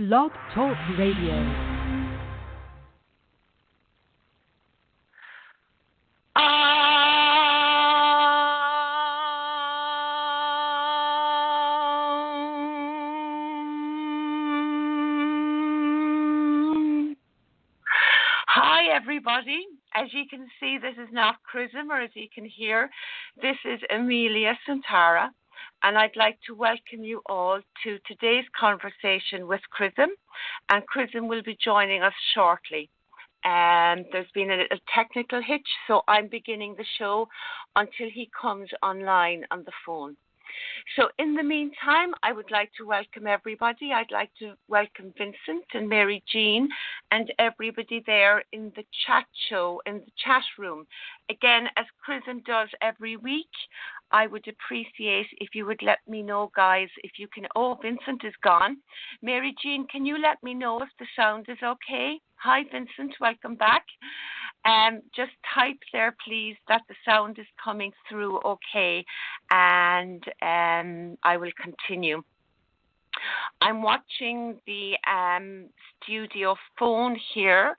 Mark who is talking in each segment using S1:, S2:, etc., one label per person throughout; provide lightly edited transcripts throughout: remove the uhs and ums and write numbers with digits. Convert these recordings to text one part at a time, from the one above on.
S1: BlogTalk Radio.
S2: Hi everybody. As you can see, this is not Chrism, or as you can hear, this is Amelia Santara, and I'd like to welcome you all to today's conversation with Chrism, and Chrism will be joining us shortly. There's been a little technical hitch, so I'm beginning the show until he comes online on the phone. So in the meantime, I would like to welcome everybody. I'd like to welcome Vincent and Mary Jean and everybody there in the chat show, in the chat room. Again, as Chrism does every week, I would appreciate if you would let me know, guys, if you can. Oh, Vincent is gone. Mary Jean, can you let me know if the sound is okay? Hi, Vincent. Welcome back. Just type there, please, that the sound is coming through okay, and I will continue. I'm watching the studio phone here,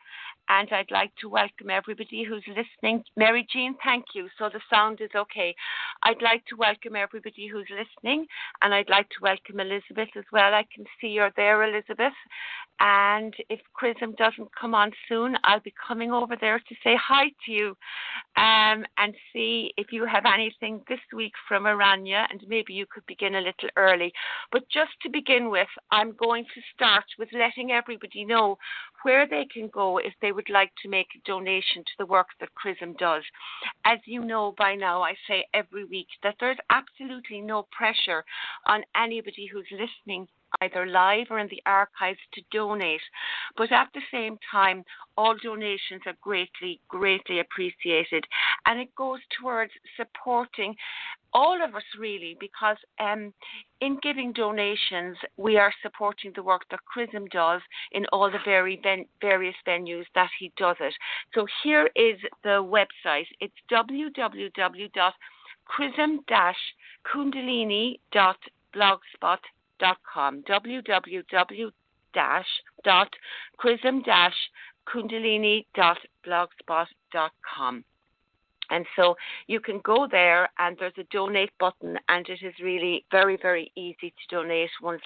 S2: and I'd like to welcome everybody who's listening. Mary Jean, thank you. So the sound is okay. I'd like to welcome everybody who's listening, and I'd like to welcome Elizabeth as well. I can see you're there, Elizabeth. And if Chrism doesn't come on soon, I'll be coming over there to say hi to you and see if you have anything this week from Aranya, and maybe you could begin a little early. But just to begin with, I'm going to start with letting everybody know where they can go if they would like to make a donation to the work that Chrism does. As you know by now, I say every week that there's absolutely no pressure on anybody who's listening, either live or in the archives, to donate. But at the same time, all donations are greatly, greatly appreciated. And it goes towards supporting all of us, really, because in giving donations, we are supporting the work that Chrism does in all the various venues that he does it. So here is the website. It's www.chrism-kundalini.blogspot.com, www.chrism-kundalini.blogspot.com. And so you can go there, and there's a donate button, and it is really very, very easy to donate once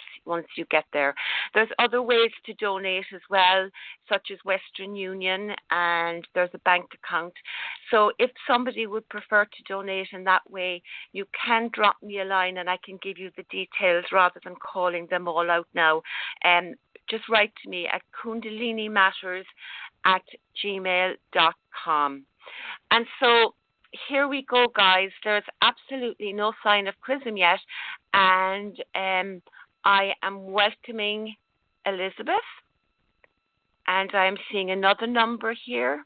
S2: you get there. There's other ways to donate as well, such as Western Union, and there's a bank account. So if somebody would prefer to donate in that way, you can drop me a line and I can give you the details rather than calling them all out now. Just write to me at kundalinimatters@gmail.com. And so here we go, guys. There's absolutely no sign of Chrism yet, and I am welcoming Elizabeth, and I'm seeing another number here.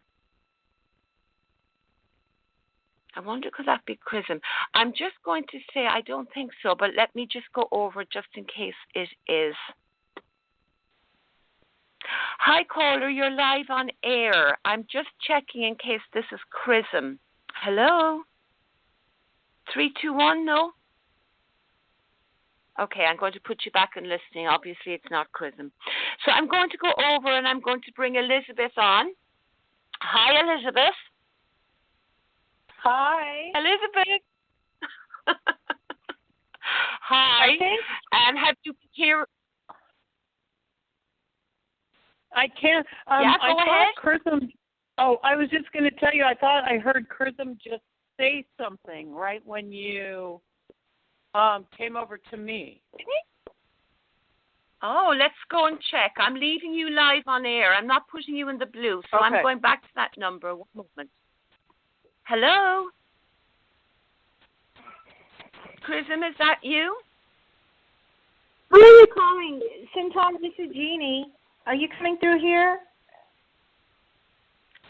S2: I wonder, could that be Chrism? I'm just going to say I don't think so, but let me just go over just in case it is. Hi, caller, you're live on air. I'm just checking in case this is Chrism. Hello? 321, no? Okay, I'm going to put you back on listening. Obviously, it's not Chrism. So I'm going to go over and I'm going to bring Elizabeth on. Hi, Elizabeth.
S3: Hi.
S2: Elizabeth. Hi.
S3: Okay.
S2: Have you been here?
S3: I can't.
S2: Yeah, go ahead.
S3: Chrism. Oh, I was just going to tell you. I thought I heard Chrism just say something right when you came over to me.
S2: Oh, let's go and check. I'm leaving you live on air. I'm not putting you in the blue, so
S3: okay.
S2: I'm going back to that number. One moment. Hello? Chrism, is that you?
S4: Who are you calling? Sometimes this is Jeannie. Are you coming through here?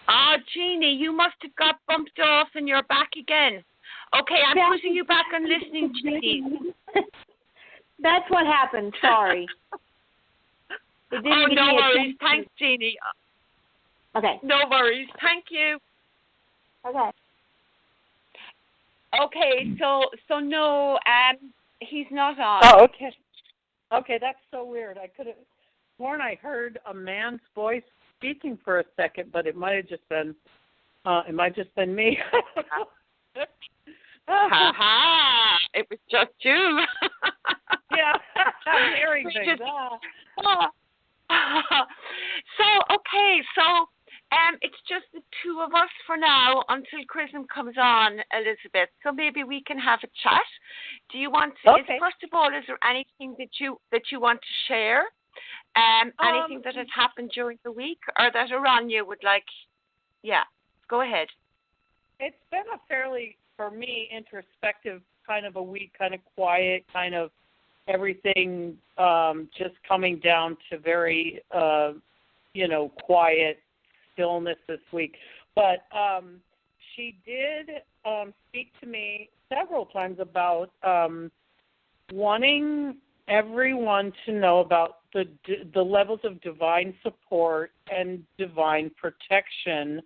S2: Ah, Jeannie, you must have got bumped off and you're back again. Okay, I'm putting you back on listening, Jeannie.
S4: That's what happened. Sorry.
S2: Oh, no worries. Thanks, Jeannie.
S4: Okay.
S2: No worries. Thank you.
S4: Okay.
S2: Okay, so no, he's not on.
S3: Oh, okay. Okay, that's so weird. I could have. sworn I heard a man's voice speaking for a second, but it might have just been me.
S2: Ha ha! It was just you.
S3: Yeah, I'm hearing things.
S2: So it's just the two of us for now until Chrism comes on, Elizabeth. So maybe we can have a chat. Do you want to?
S3: Okay.
S2: First of all, is there anything that you want to share? Anything that has happened during the week, or that Aranya would like? Yeah, go ahead.
S3: It's been a fairly, for me, introspective kind of a week, kind of quiet, kind of everything just coming down to very, quiet stillness this week. But she did speak to me several times about wanting everyone to know about the levels of divine support and divine protection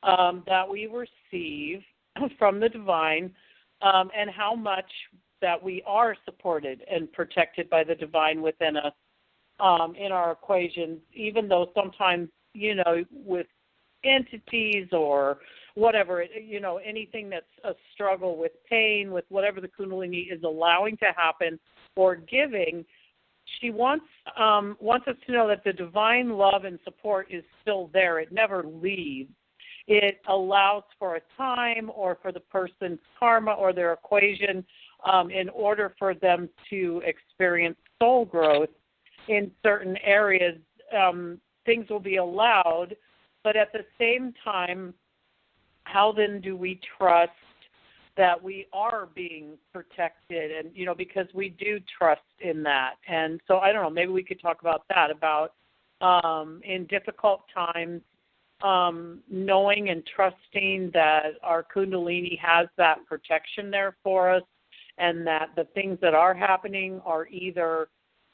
S3: that we receive from the divine, and how much that we are supported and protected by the divine within us in our equations, even though sometimes, with entities or whatever, anything that's a struggle with pain, with whatever the Kundalini is allowing to happen or giving, she wants us to know that the divine love and support is still there. It never leaves. It allows for a time or for the person's karma or their equation in order for them to experience soul growth in certain areas. Things will be allowed, but at the same time, how then do we trust that we are being protected? And, because we do trust in that. And so, I don't know, maybe we could talk about that, about in difficult times, knowing and trusting that our Kundalini has that protection there for us, and that the things that are happening are either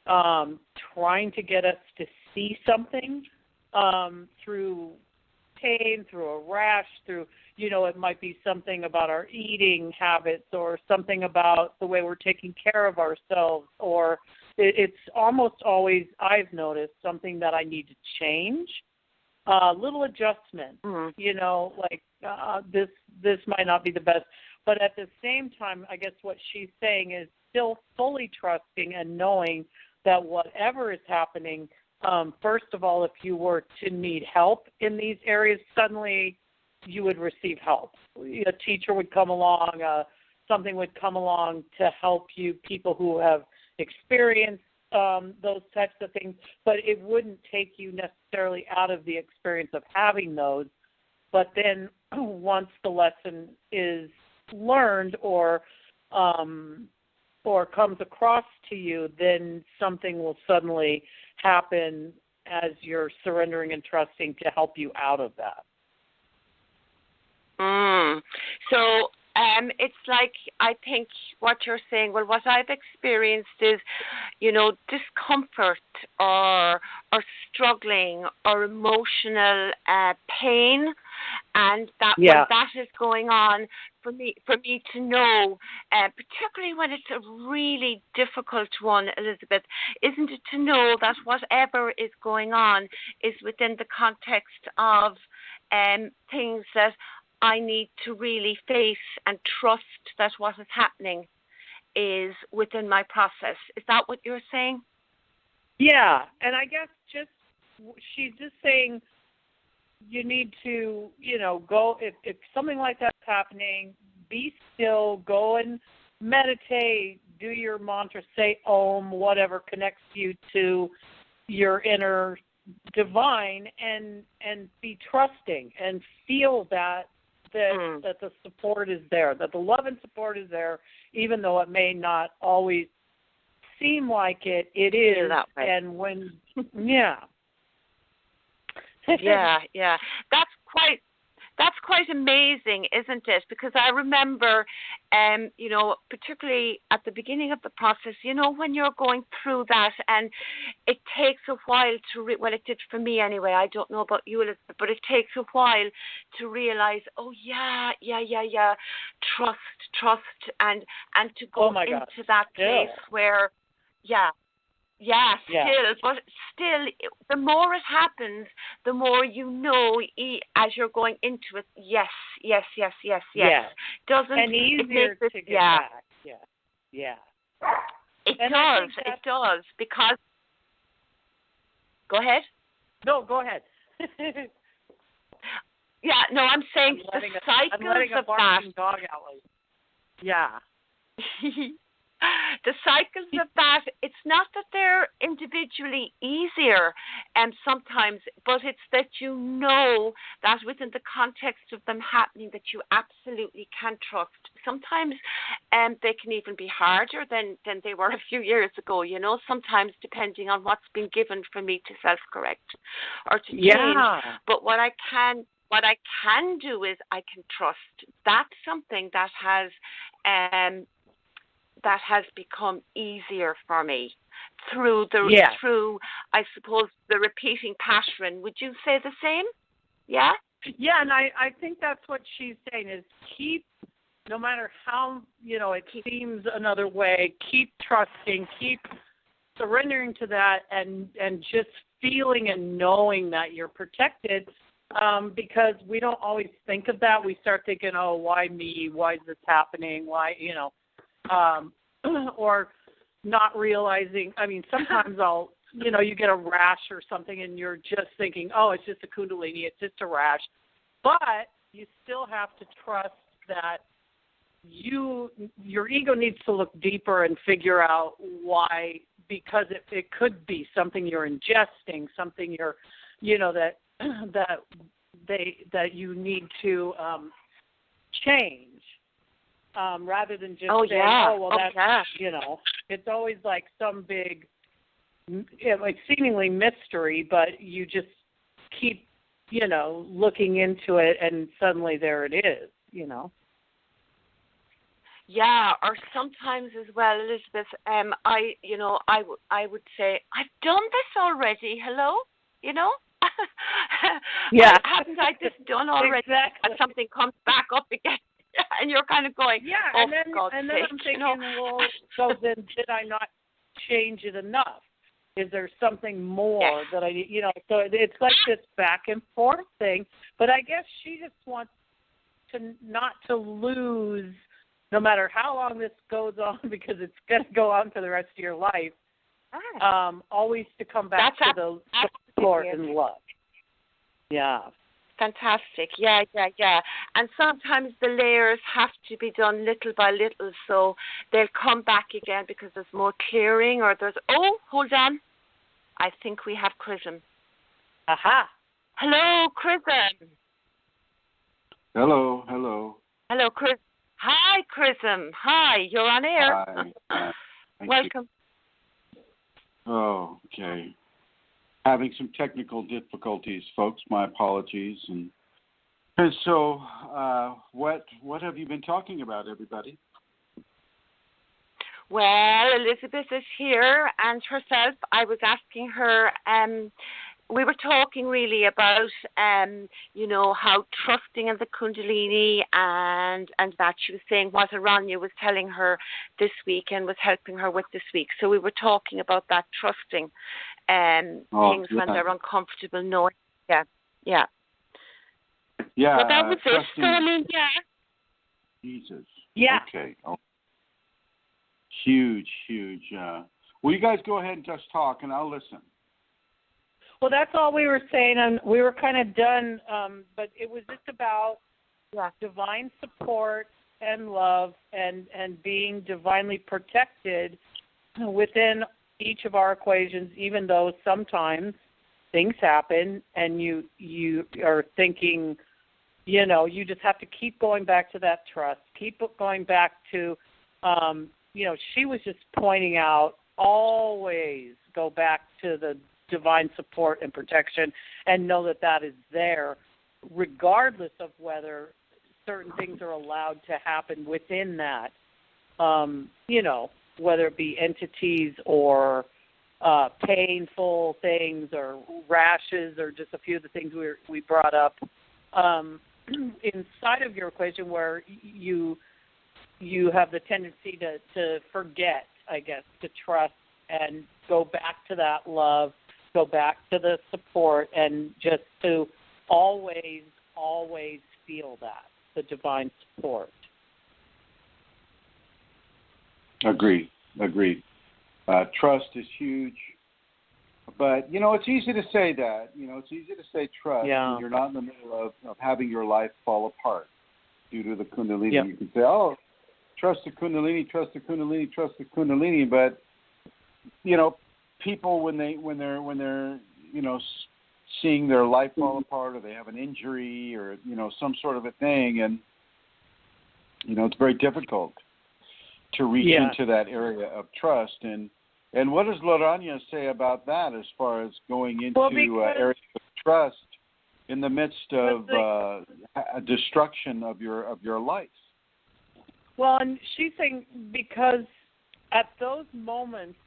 S3: trying to get us to see something through pain, through a rash, through, it might be something about our eating habits or something about the way we're taking care of ourselves, or it's almost always, I've noticed, something that I need to change. Little adjustment, this might not be the best, but at the same time, I guess what she's saying is still fully trusting and knowing that whatever is happening, first of all, if you were to need help in these areas, suddenly you would receive help. A teacher would come along, something would come along to help you, people who have experienced those types of things, but it wouldn't take you necessarily out of the experience of having those. But then once the lesson is learned or comes across to you, then something will suddenly happen as you're surrendering and trusting to help you out of that.
S2: So it's like, I think what you're saying, well, what I've experienced is, discomfort or struggling or emotional pain, and that when that is going on, for me to know, particularly when it's a really difficult one, Elizabeth, isn't it to know that whatever is going on is within the context of things that I need to really face and trust that what is happening is within my process. Is that what you're saying?
S3: Yeah, and I guess she's just saying you need to, go, if something like that's happening, be still, go and meditate, do your mantra, say Om, whatever connects you to your inner divine, and be trusting and feel that the support is there, that the love and support is there, even though it may not always seem like it is.
S2: That way.
S3: And when,
S2: yeah, that's quite amazing, isn't it? Because I remember, particularly at the beginning of the process, when you're going through that, and it takes a while to, well, it did for me anyway, I don't know about you, Elizabeth, but it takes a while to realize, trust, and to go into that place where, Yeah,
S3: Yeah.
S2: still, the more it happens, the more you know as you're going into it. Yes.
S3: Yeah.
S2: Doesn't
S3: And
S2: it
S3: easier
S2: makes it?
S3: to get
S2: Yeah,
S3: back. Yeah.
S2: it
S3: And
S2: does. It does because. Go ahead.
S3: No, go ahead.
S2: Yeah, no, I'm saying
S3: I'm letting a barking dog out. Yeah.
S2: The cycles of that, it's not that they're individually easier sometimes, but it's that you know that within the context of them happening that you absolutely can trust. Sometimes they can even be harder than they were a few years ago, sometimes depending on what's been given for me to self-correct or to change. But what I can do is I can trust. That's something that has become easier for me through I suppose the repeating pattern. Would you say the same? Yeah?
S3: Yeah, and I think that's what she's saying is keep, no matter how, it seems another way, keep trusting, keep surrendering to that and just feeling and knowing that you're protected. Because we don't always think of that. We start thinking, oh, why me? Why is this happening? Why, or not realizing. I mean, sometimes you get a rash or something and you're just thinking, oh, it's just a Kundalini, it's just a rash. But you still have to trust that your ego needs to look deeper and figure out why, because it could be something you're ingesting, something you're, that you need to change, rather than just saying, that's, it's always like some big, like seemingly mystery, but you just keep, looking into it and suddenly there it is,
S2: Yeah, or sometimes as well, Elizabeth, I would say, I've done this already, hello?
S3: Yeah.
S2: Haven't I this done already?
S3: Exactly.
S2: And something comes back up again, and you're kind of going, oh,
S3: and then I'm thinking, well, so then did I not change it enough? Is there something more that I need? So it's like this back and forth thing. But I guess she just wants to not to lose, no matter how long this goes on, because it's going to go on for the rest of your life. Always to come back to the support and love. Yeah.
S2: Fantastic. Yeah. And sometimes the layers have to be done little by little, so they'll come back again because there's more clearing, or there's, hold on. I think we have Chrism.
S3: Aha.
S2: Hello, Chrism.
S1: Hello.
S2: Hello, Chris. Hi, Chrism. Hi, you're on air.
S1: Hi.
S2: Welcome.
S1: Oh, okay. Having some technical difficulties, folks. My apologies. And so, what have you been talking about, everybody?
S2: Well, Elizabeth is here, and herself. I was asking her. We were talking really about, how trusting in the Kundalini and that she was saying what Aranya was telling her this week and was helping her with this week. So we were talking about that trusting things when they're uncomfortable, knowing. Yeah.
S1: Yeah.
S2: So that was it. So, I mean,
S1: Jesus.
S3: Yeah.
S1: Okay. Oh. Huge. Well, you guys go ahead and just talk, and I'll listen.
S3: Well, that's all we were saying, and we were kind of done, but it was just about divine support and love and being divinely protected within each of our equations, even though sometimes things happen and you are thinking, you just have to keep going back to that trust, keep going back to, she was just pointing out, always go back to the divine support and protection and know that is there regardless of whether certain things are allowed to happen within that, whether it be entities or painful things or rashes or just a few of the things we brought up inside of your equation where you have the tendency to forget, I guess, to trust and go back to that love, go back to the support, and just to always, always feel that, the divine support.
S1: Agreed. Trust is huge. But, it's easy to say that. It's easy to say trust when you're not in the middle of having your life fall apart due to the Kundalini.
S3: Yep.
S1: You can say, trust the Kunalini, trust the Kunalini, trust the Kunalini. But, people when they're seeing their life fall apart, or they have an injury, or, some sort of a thing, and, it's very difficult to reach into that area of trust. And what does Lorania say about that as far as going into areas of trust in the midst of a destruction of your life?
S3: Well, and she's saying because at those moments,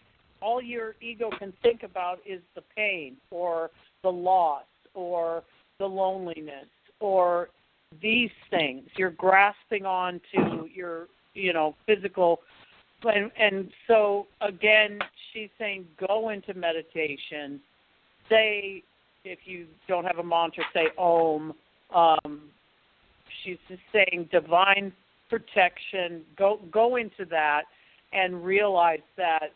S3: all your ego can think about is the pain or the loss or the loneliness or these things. You're grasping on to your, physical. And so, again, she's saying go into meditation. Say, if you don't have a mantra, say Om. She's just saying divine protection. Go into that and realize that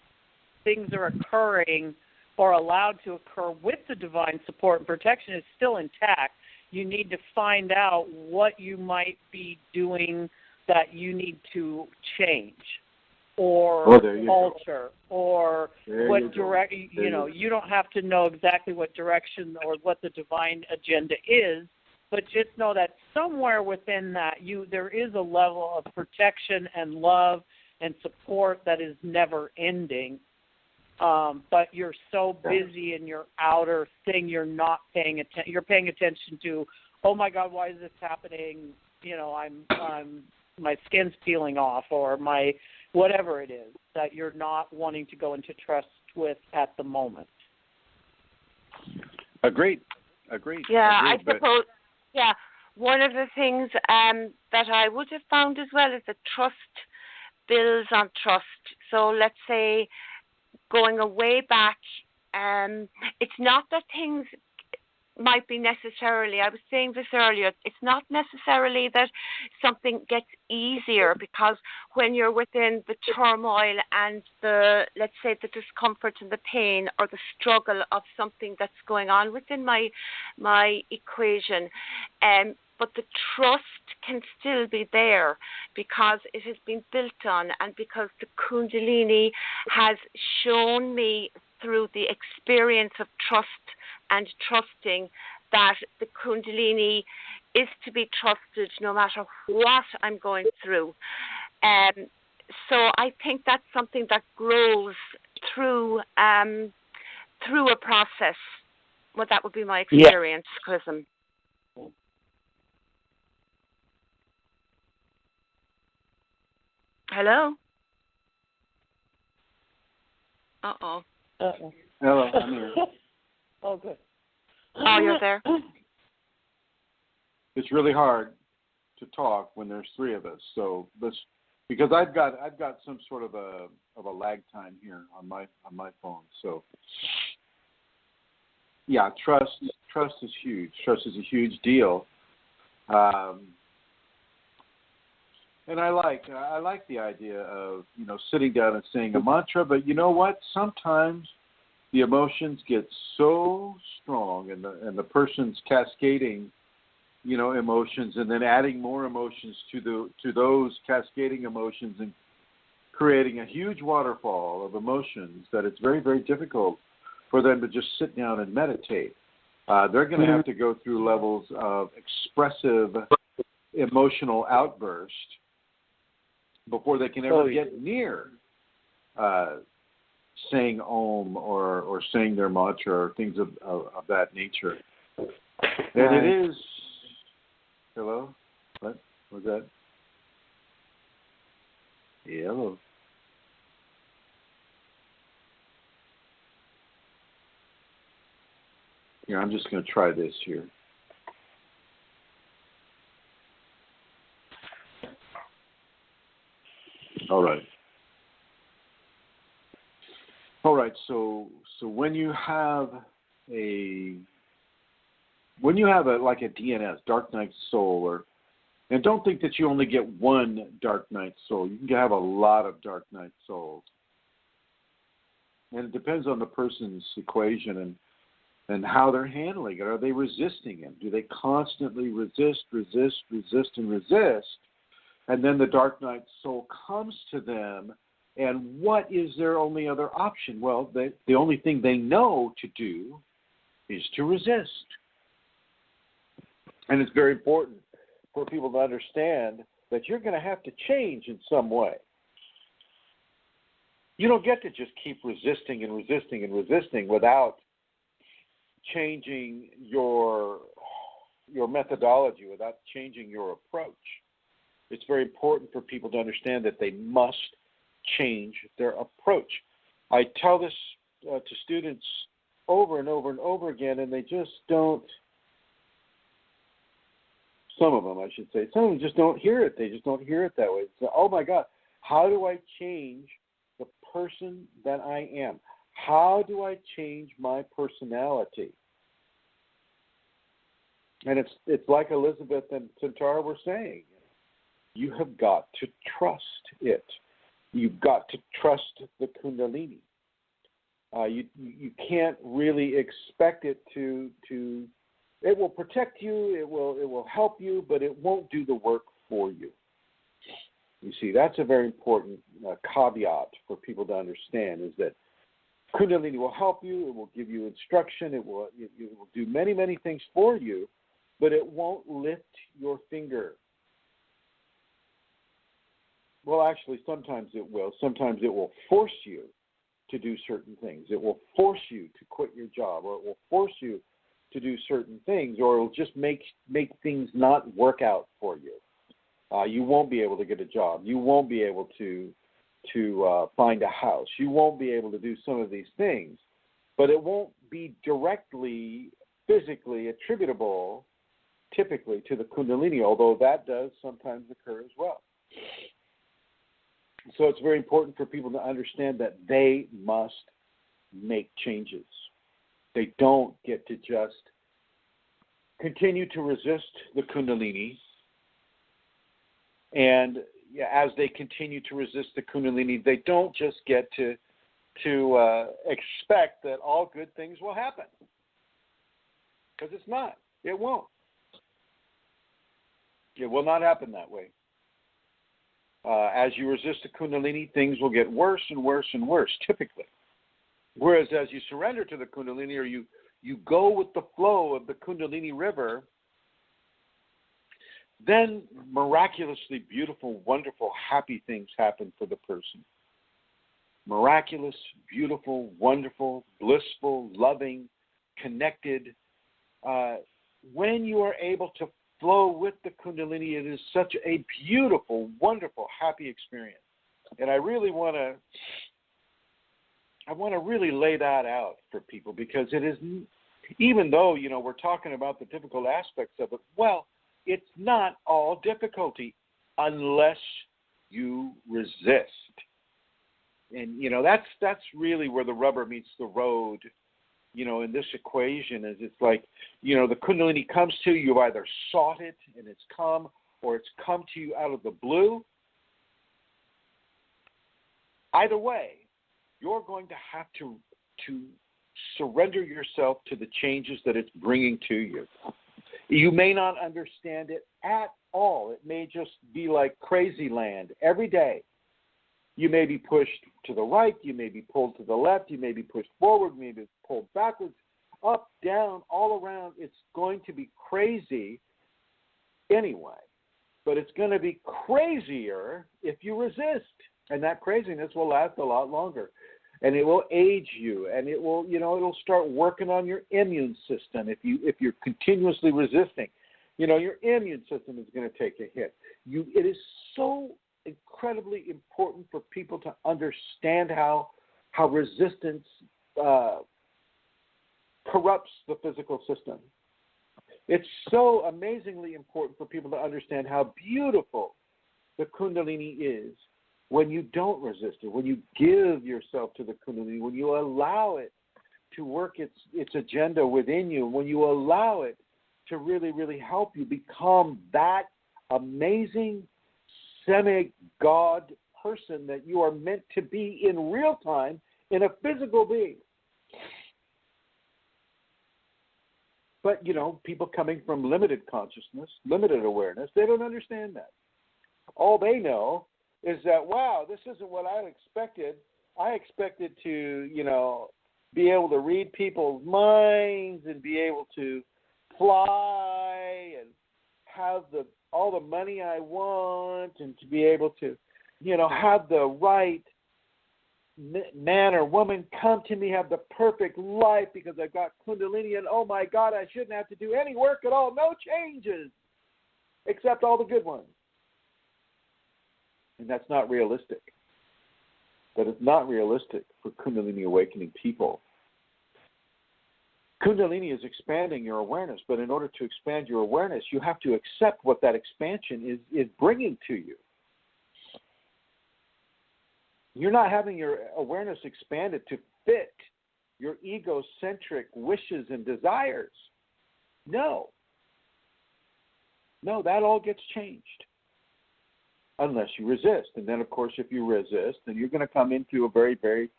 S3: things are occurring or allowed to occur with the divine support and protection is still intact. You need to find out what you might be doing that you need to change or alter, or what direction, you don't have to know exactly what direction or what the divine agenda is, but just know that somewhere within that there is a level of protection and love and support that is never ending. But you're so busy in your outer thing, you're not paying attention. You're paying attention to, oh my God, why is this happening? I'm my skin's peeling off, or my whatever it is that you're not wanting to go into trust with at the moment.
S1: Agreed.
S2: Yeah, I suppose. Yeah, one of the things that I would have found as well is that trust builds on trust. So let's say going away back, it's not that things might be necessarily, I was saying this earlier, it's not necessarily that something gets easier, because when you're within the turmoil and let's say the discomfort and the pain or the struggle of something that's going on within my equation, but the trust can still be there because it has been built on, and because the Kundalini has shown me through the experience of trust and trusting that the Kundalini is to be trusted no matter what I'm going through. So I think that's something that grows through a process. Well, that would be my experience, Chrism. Hello? Uh-oh.
S1: Hello, I'm here.
S3: Oh, good.
S2: Oh, you're there.
S1: It's really hard to talk when there's three of us. So because I've got some sort of a lag time here on my phone. So yeah, trust is huge. Trust is a huge deal. And I like the idea of sitting down and saying a mantra. But you know what? Sometimes the emotions get so strong, and the person's cascading, emotions, and then adding more emotions to those cascading emotions, and creating a huge waterfall of emotions, that it's very, very difficult for them to just sit down and meditate. They're going to have to go through levels of expressive emotional outburst before they can ever get near saying Om or saying their mantra or things of that nature. And it is... Hello? What was that? Yeah, hello. Here, I'm just going to try this here. All right. when you have like a DNS, dark night soul, and don't think that you only get one dark night soul. You can have a lot of dark night souls. And it depends on the person's equation and how they're handling it. Are they resisting it? Do they constantly resist, and resist? And then the dark night soul comes to them, and what is their only other option? Well, the only thing they know to do is to resist. And it's very important for people to understand that you're going to have to change in some way. You don't get to just keep resisting and resisting and resisting without changing your methodology, without changing your approach. It's very important for people to understand that they must change their approach. I tell this to students over and over and over again, and they just don't. Some of them, I should say. Some of them just don't hear it. They just don't hear it that way. So, oh, my God, how do I change the person that I am? How do I change my personality? And it's like Elizabeth and Santara were saying. You have got to trust it. You've got to trust the Kundalini. You can't really expect it to. It will protect you. It will help you, but it won't do the work for you. You see, that's a very important caveat for people to understand, is that Kundalini will help you. It will give you instruction. It will do many, many things for you, but it won't lift your finger. Well, actually, sometimes it will. Sometimes it will force you to do certain things. It will force you to quit your job, or it will force you to do certain things, or it will just make things not work out for you. You won't be able to get a job. You won't be able to find a house. You won't be able to do some of these things, but it won't be directly, physically attributable, typically, to the Kundalini, although that does sometimes occur as well. So it's very important for people to understand that they must make changes. They don't get to just continue to resist the Kundalini. And as they continue to resist the Kundalini, they don't just get to expect that all good things will happen. Because it's not. It won't. It will not happen that way. As you resist the Kundalini, things will get worse and worse and worse, typically. Whereas as you surrender to the Kundalini, or you go with the flow of the Kundalini river, then miraculously beautiful, wonderful, happy things happen for the person. Miraculous, beautiful, wonderful, blissful, loving, connected. When you are able to flow with the Kundalini, it is such a beautiful, wonderful, happy experience. And I really want to really lay that out for people, because it is, even though, we're talking about the difficult aspects of it, well, it's not all difficulty unless you resist. And, that's really where the rubber meets the road, in this equation, is it's like, the Kundalini comes to you, you've either sought it and it's come, or it's come to you out of the blue. Either way, you're going to have to surrender yourself to the changes that it's bringing to you. You may not understand it at all. It may just be like crazy land every day. You may be pushed to the right. You may be pulled to the left. You may be pushed forward. You may be pulled backwards, up, down, all around. It's going to be crazy anyway. But it's going to be crazier if you resist. And that craziness will last a lot longer. And it will age you, and it will, it'll start working on your immune system if you're continuously resisting. Your immune system is going to take a hit. It is so incredibly important for people to understand how resistance corrupts the physical system. It's so amazingly important for people to understand how beautiful the Kundalini is when you don't resist it, when you give yourself to the Kundalini, when you allow it to work its agenda within you, when you allow it to really, really help you become that amazing semi-God person that you are meant to be in real time in a physical being. But, people coming from limited consciousness, limited awareness, they don't understand that. All they know is that, wow, this isn't what I expected. I expected to, be able to read people's minds and be able to fly and have all the money I want and to be able to, have the right man or woman come to me, have the perfect life because I've got Kundalini, and oh my God, I shouldn't have to do any work at all, no changes, except all the good ones. And that's not realistic. That is not realistic for Kundalini awakening people. Kundalini is expanding your awareness, but in order to expand your awareness, you have to accept what that expansion is bringing to you. You're not having your awareness expanded to fit your egocentric wishes and desires. No, that all gets changed unless you resist. And then, of course, if you resist, then you're going to come into a very, very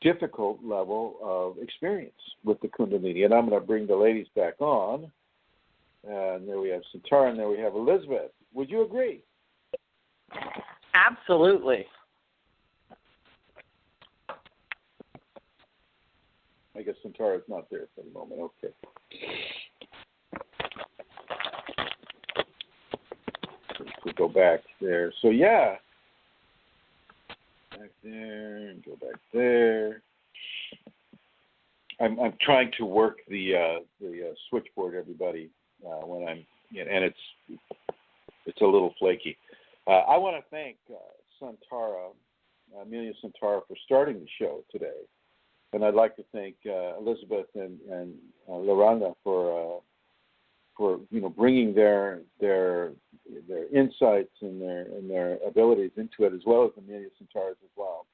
S1: difficult level of experience with the Kundalini. And I'm going to bring the ladies back on. And there we have Santara, and there we have Elizabeth. Would you agree?
S3: Absolutely.
S1: I guess Santara's not there for the moment. Okay. We'll go back there. So, yeah. Back there and go back there. I'm trying to work the switchboard, everybody, when I'm, and it's a little flaky. I want to thank Santara, Amelia Santara, for starting the show today. And I'd like to thank Elizabeth and Loranda for bringing their insights and their abilities into it, as well as Amelia Santara's as well.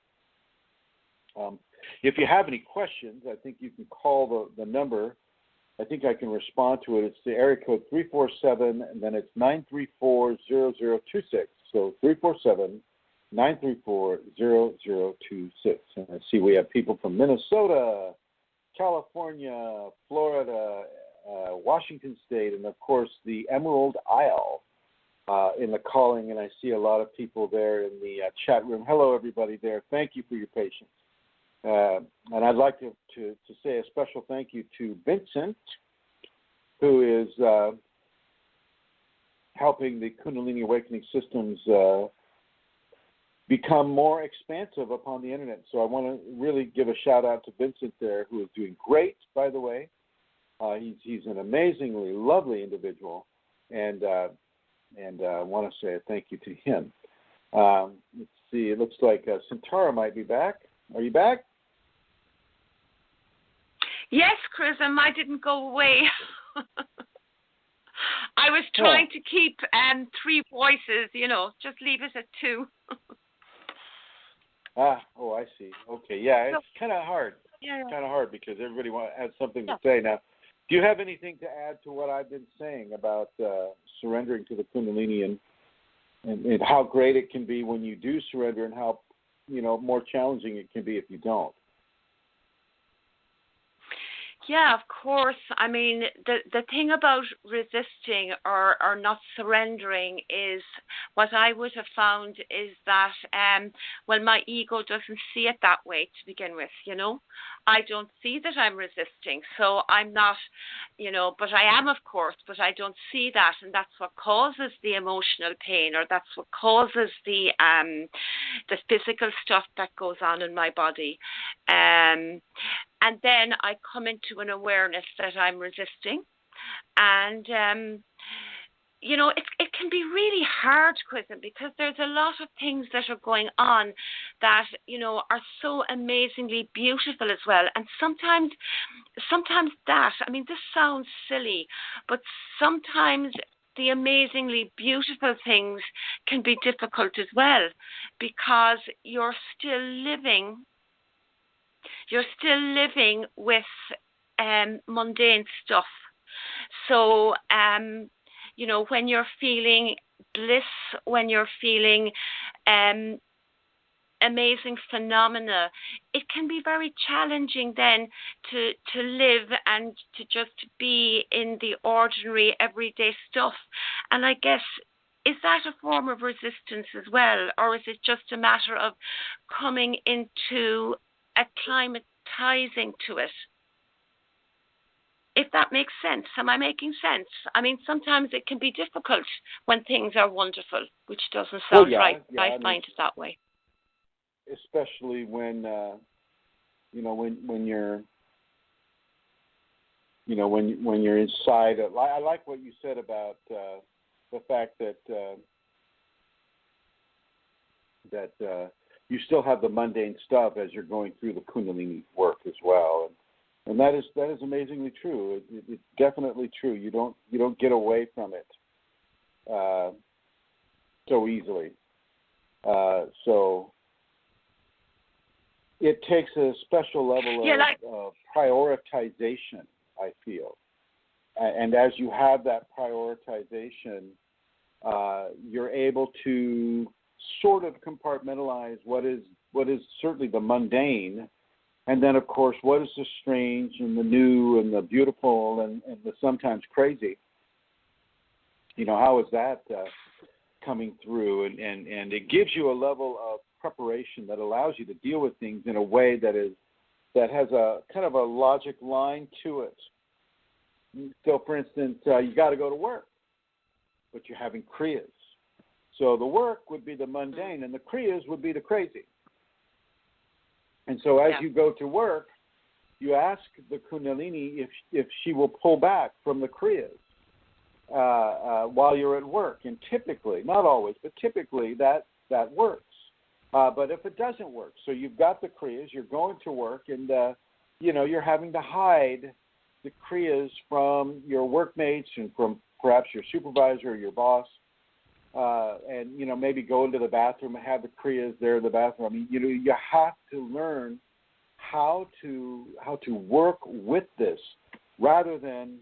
S1: If you have any questions, I think you can call the number. I think I can respond to it. It's the area code 347, and then it's 934-0026. So 347-934-0026. And I see we have people from Minnesota, California, Florida, Washington State, and, of course, the Emerald Isle in the calling. And I see a lot of people there in the chat room. Hello, everybody there. Thank you for your patience. And I'd like to say a special thank you to Vincent, who is helping the Kundalini Awakening Systems become more expansive upon the internet. So I want to really give a shout out to Vincent there, who is doing great, by the way. He's an amazingly lovely individual, and I want to say a thank you to him. Let's see. It looks like Santara might be back. Are you back?
S2: Yes, Chrism, I didn't go away. I was trying to keep 3 voices, just leave us at 2.
S1: I see. Okay, yeah, it's kind of hard.
S2: Yeah.
S1: Kind of hard because everybody has something to say. Now, do you have anything to add to what I've been saying about surrendering to the Kundalini and how great it can be when you do surrender, and how more challenging it can be if you don't?
S2: Yeah, of course. I mean, the thing about resisting or not surrendering is, what I would have found is that, my ego doesn't see it that way to begin with, I don't see that I'm resisting, so I'm not, but I am, of course, but I don't see that, and that's what causes the emotional pain, or that's what causes the physical stuff that goes on in my body. And then I come into an awareness that I'm resisting. And, it can be really hard, Chrism, because there's a lot of things that are going on that, are so amazingly beautiful as well. And sometimes that, this sounds silly, but sometimes the amazingly beautiful things can be difficult as well, because you're still living you're still living with mundane stuff. So, when you're feeling bliss, when you're feeling amazing phenomena, it can be very challenging then to live and to just be in the ordinary everyday stuff. And I guess, is that a form of resistance as well, or is it just a matter of coming into acclimatizing to it? If that makes sense. Am I making sense? I mean, sometimes it can be difficult when things are wonderful, which doesn't sound right.
S1: Yeah,
S2: I find it that way.
S1: Especially when when you're when you're inside. I like what you said about the fact that you still have the mundane stuff as you're going through the Kundalini work as well, and that is amazingly true. It's definitely true. You don't get away from it so easily. So it takes a special level of prioritization, I feel. And as you have that prioritization, you're able to sort of compartmentalize what is certainly the mundane, and then, of course, what is the strange and the new and the beautiful and the sometimes crazy. How is that coming through? And it gives you a level of preparation that allows you to deal with things in a way that has a kind of a logic line to it. So, for instance, you got to go to work, but you're having kriyas. So the work would be the mundane, and the kriyas would be the crazy. And so as you go to work, you ask the Kunalini if she will pull back from the kriyas while you're at work. And typically, not always, but typically that works. But if it doesn't work, so you've got the kriyas, you're going to work, and you're having to hide the kriyas from your workmates and from perhaps your supervisor or your boss, and maybe go into the bathroom and have the kriyas there in the bathroom. I mean, you have to learn how to work with this rather than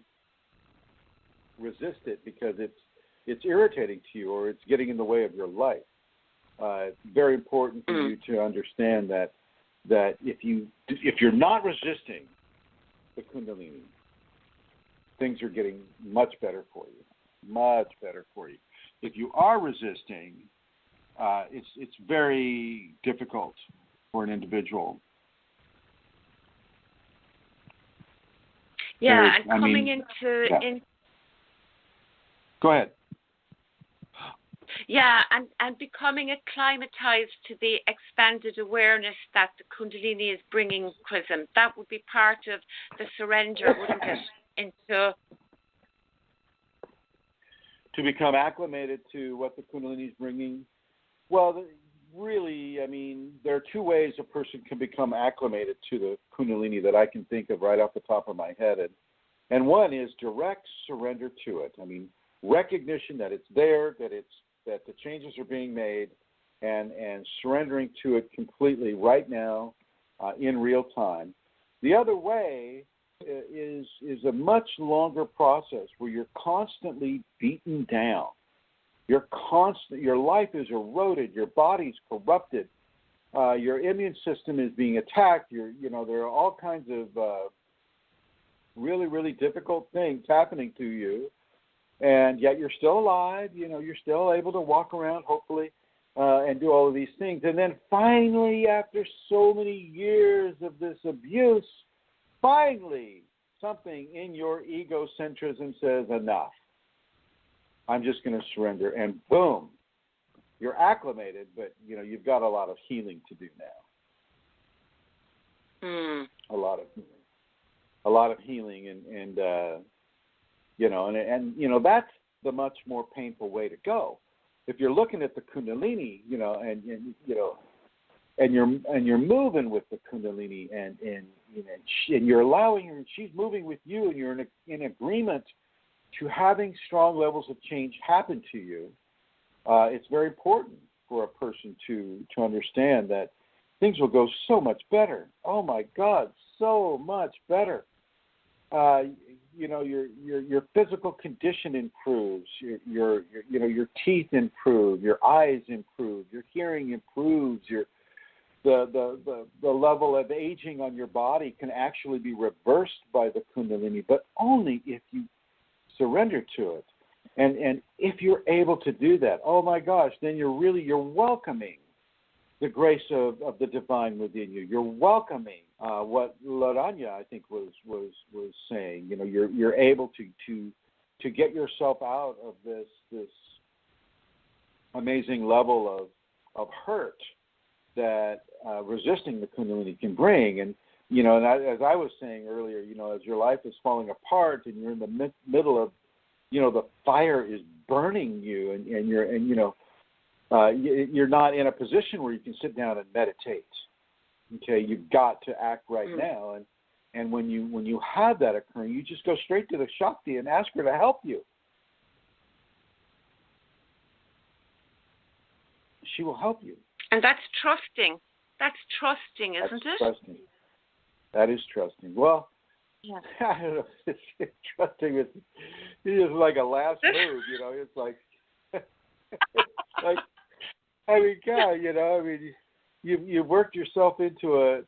S1: resist it because it's irritating to you or it's getting in the way of your life. It's very important for you to understand that if you're not resisting the Kundalini, things are getting much better for you, much better for you. If you are resisting, it's very difficult for an individual.
S2: Yeah, and coming into
S1: Go ahead.
S2: Yeah, and becoming acclimatized to the expanded awareness that the Kundalini is bringing, Chrism. That would be part of the surrender, wouldn't it?
S1: To become acclimated to what the Kundalini is bringing? Well, really, I mean, there are two ways a person can become acclimated to the Kundalini that I can think of right off the top of my head. And one is direct surrender to it. I mean, recognition that it's there, that the changes are being made, and surrendering to it completely right now in real time. The other way is a much longer process where you're constantly beaten down. Your life is eroded, your body's corrupted, your immune system is being attacked. There are all kinds of really, really difficult things happening to you. And yet you're still alive, you're still able to walk around, hopefully, and do all of these things. And then finally, after so many years of this abuse, finally something in your egocentrism says, enough. I'm just going to surrender. And boom, you're acclimated, but, you've got a lot of healing to do now. A lot of healing and that's the much more painful way to go. If you're looking at the Kundalini, and you're moving with the Kundalini, and you're allowing her, and she's moving with you, and you're in agreement to having strong levels of change happen to you. It's very important for a person to understand that things will go so much better. Oh my God, so much better. You know, your physical condition improves. Your your teeth improve. Your eyes improve. Your hearing improves. The level of aging on your body can actually be reversed by the Kundalini, but only if you surrender to it. And if you're able to do that, oh my gosh, then you're welcoming the grace of the divine within you. You're welcoming what Laranya, I think, was saying. You know, you're able to get yourself out of this amazing level of hurt that resisting the Kundalini can bring. And you know, and as I was saying earlier, you know, as your life is falling apart and you're in the middle of, you know, the fire is burning you, and you're not in a position where you can sit down and meditate. Okay, you've got to act right now, and when you have that occurring, you just go straight to the Shakti and ask her to help you. She will help you.
S2: And that's trusting. That's trusting, isn't it?
S1: Trusting. That is trusting. Well,
S2: yeah.
S1: I don't know. It's trusting is like a last move. You know, it's like, I mean, God, you know, I mean, you've worked yourself into a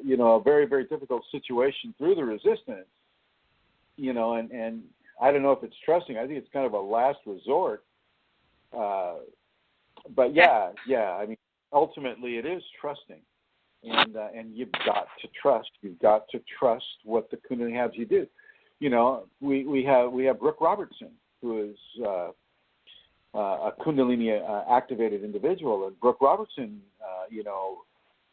S1: you know, a very, very difficult situation through the resistance. You know, and I don't know if it's trusting. I think it's kind of a last resort. But yeah. I mean, ultimately, it is trusting. And you've got to trust. You've got to trust what the Kundalini has you do. You know, we have Brooke Robertson, who is a Kundalini activated individual, and Brooke Robertson, you know,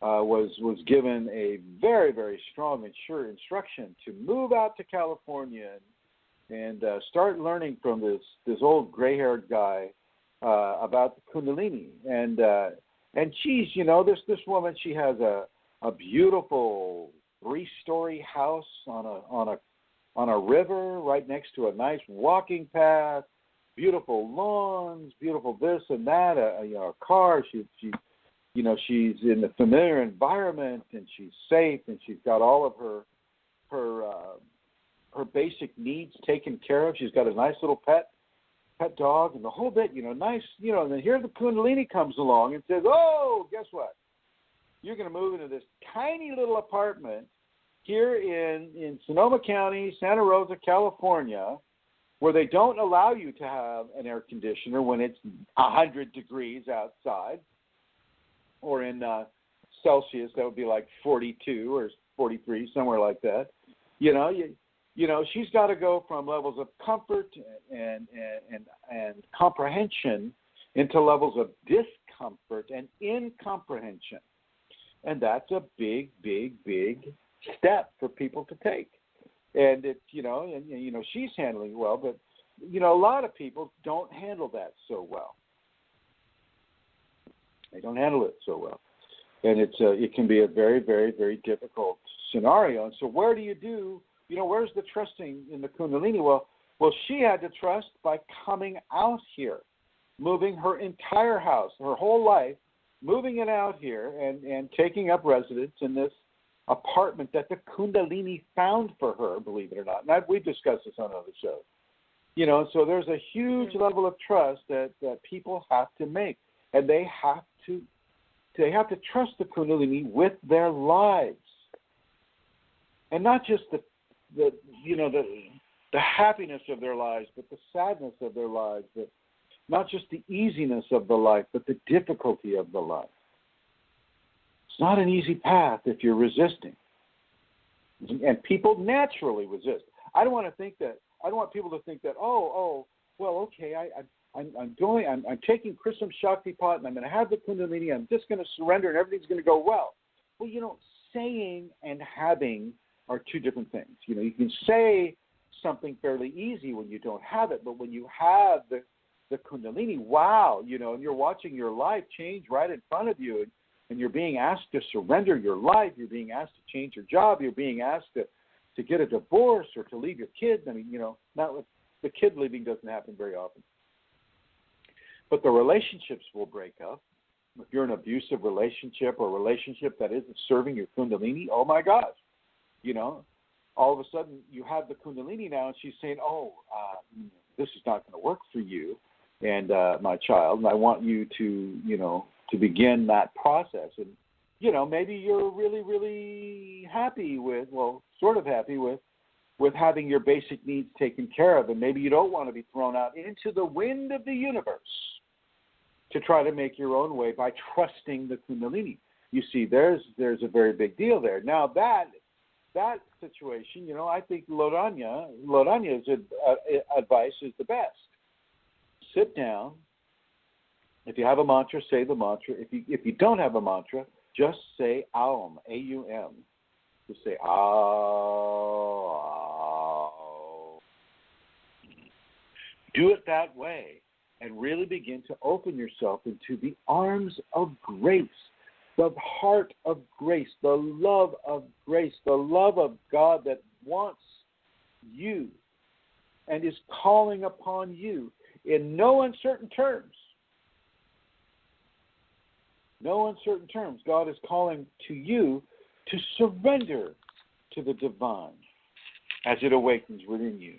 S1: was given a very, very strong and sure instruction to move out to California and start learning from this old gray-haired guy about the Kundalini. And she's, you know, this woman, she has a beautiful 3-story house on a river right next to a nice walking path, beautiful lawns, beautiful this and that, you know, a car. She you know, she's in a familiar environment, and she's safe, and she's got all of her basic needs taken care of. She's got a nice little pet dog and the whole bit, you know, nice, you know, and then here the Kundalini comes along and says, oh, guess what? You're going to move into this tiny little apartment here in Sonoma County, Santa Rosa, California, where they don't allow you to have an air conditioner when it's 100 degrees outside, or in Celsius, that would be like 42 or 43, somewhere like that. You know, she's got to go from levels of comfort and comprehension into levels of discomfort and incomprehension. And that's a big, big, big step for people to take. And it's, you know, and you know, she's handling it well, but you know, a lot of people don't handle that so well. They don't handle it so well. And it can be a very, very, very difficult scenario. And so where do you do? You know, where's the trusting in the Kundalini? Well, she had to trust by coming out here, moving her entire house, her whole life, moving it out here and taking up residence in this apartment that the Kundalini found for her, believe it or not. And we've discussed this on other shows. You know, so there's a huge level of trust that people have to make. And they have to trust the Kundalini with their lives. And not just the happiness of their lives, but the sadness of their lives, not just the easiness of the life, but the difficulty of the life. It's not an easy path if you're resisting. And people naturally resist. I don't want people to think that, well, okay, I'm taking Chrism Shaktipat and I'm going to have the Kundalini, I'm just going to surrender and everything's going to go well. Well, you know, saying and having are two different things. You know, you can say something fairly easy when you don't have it, but when you have the Kundalini, wow, you know, and you're watching your life change right in front of you, and you're being asked to surrender your life, you're being asked to change your job, you're being asked to get a divorce or to leave your kids. I mean, you know, the kid leaving doesn't happen very often. But the relationships will break up. if you're in an abusive relationship or a relationship that isn't serving your Kundalini, oh my gosh, you know, all of a sudden you have the Kundalini now, and she's saying, this is not going to work for you and my child, and I want you to, you know, to begin that process. And, you know, maybe you're really, really happy with, well, sort of happy with having your basic needs taken care of, and maybe you don't want to be thrown out into the wind of the universe to try to make your own way by trusting the Kundalini. You see, there's a very big deal there. Now that situation, you know, I think Loranya's advice is the best. Sit down. If you have a mantra, say the mantra. If you don't have a mantra, just say Aum, A-U-M. Just say Aum. Do it that way and really begin to open yourself into the arms of grace, the heart of grace, the love of grace, the love of God that wants you and is calling upon you in no uncertain terms. No uncertain terms. God is calling to you to surrender to the divine as it awakens within you.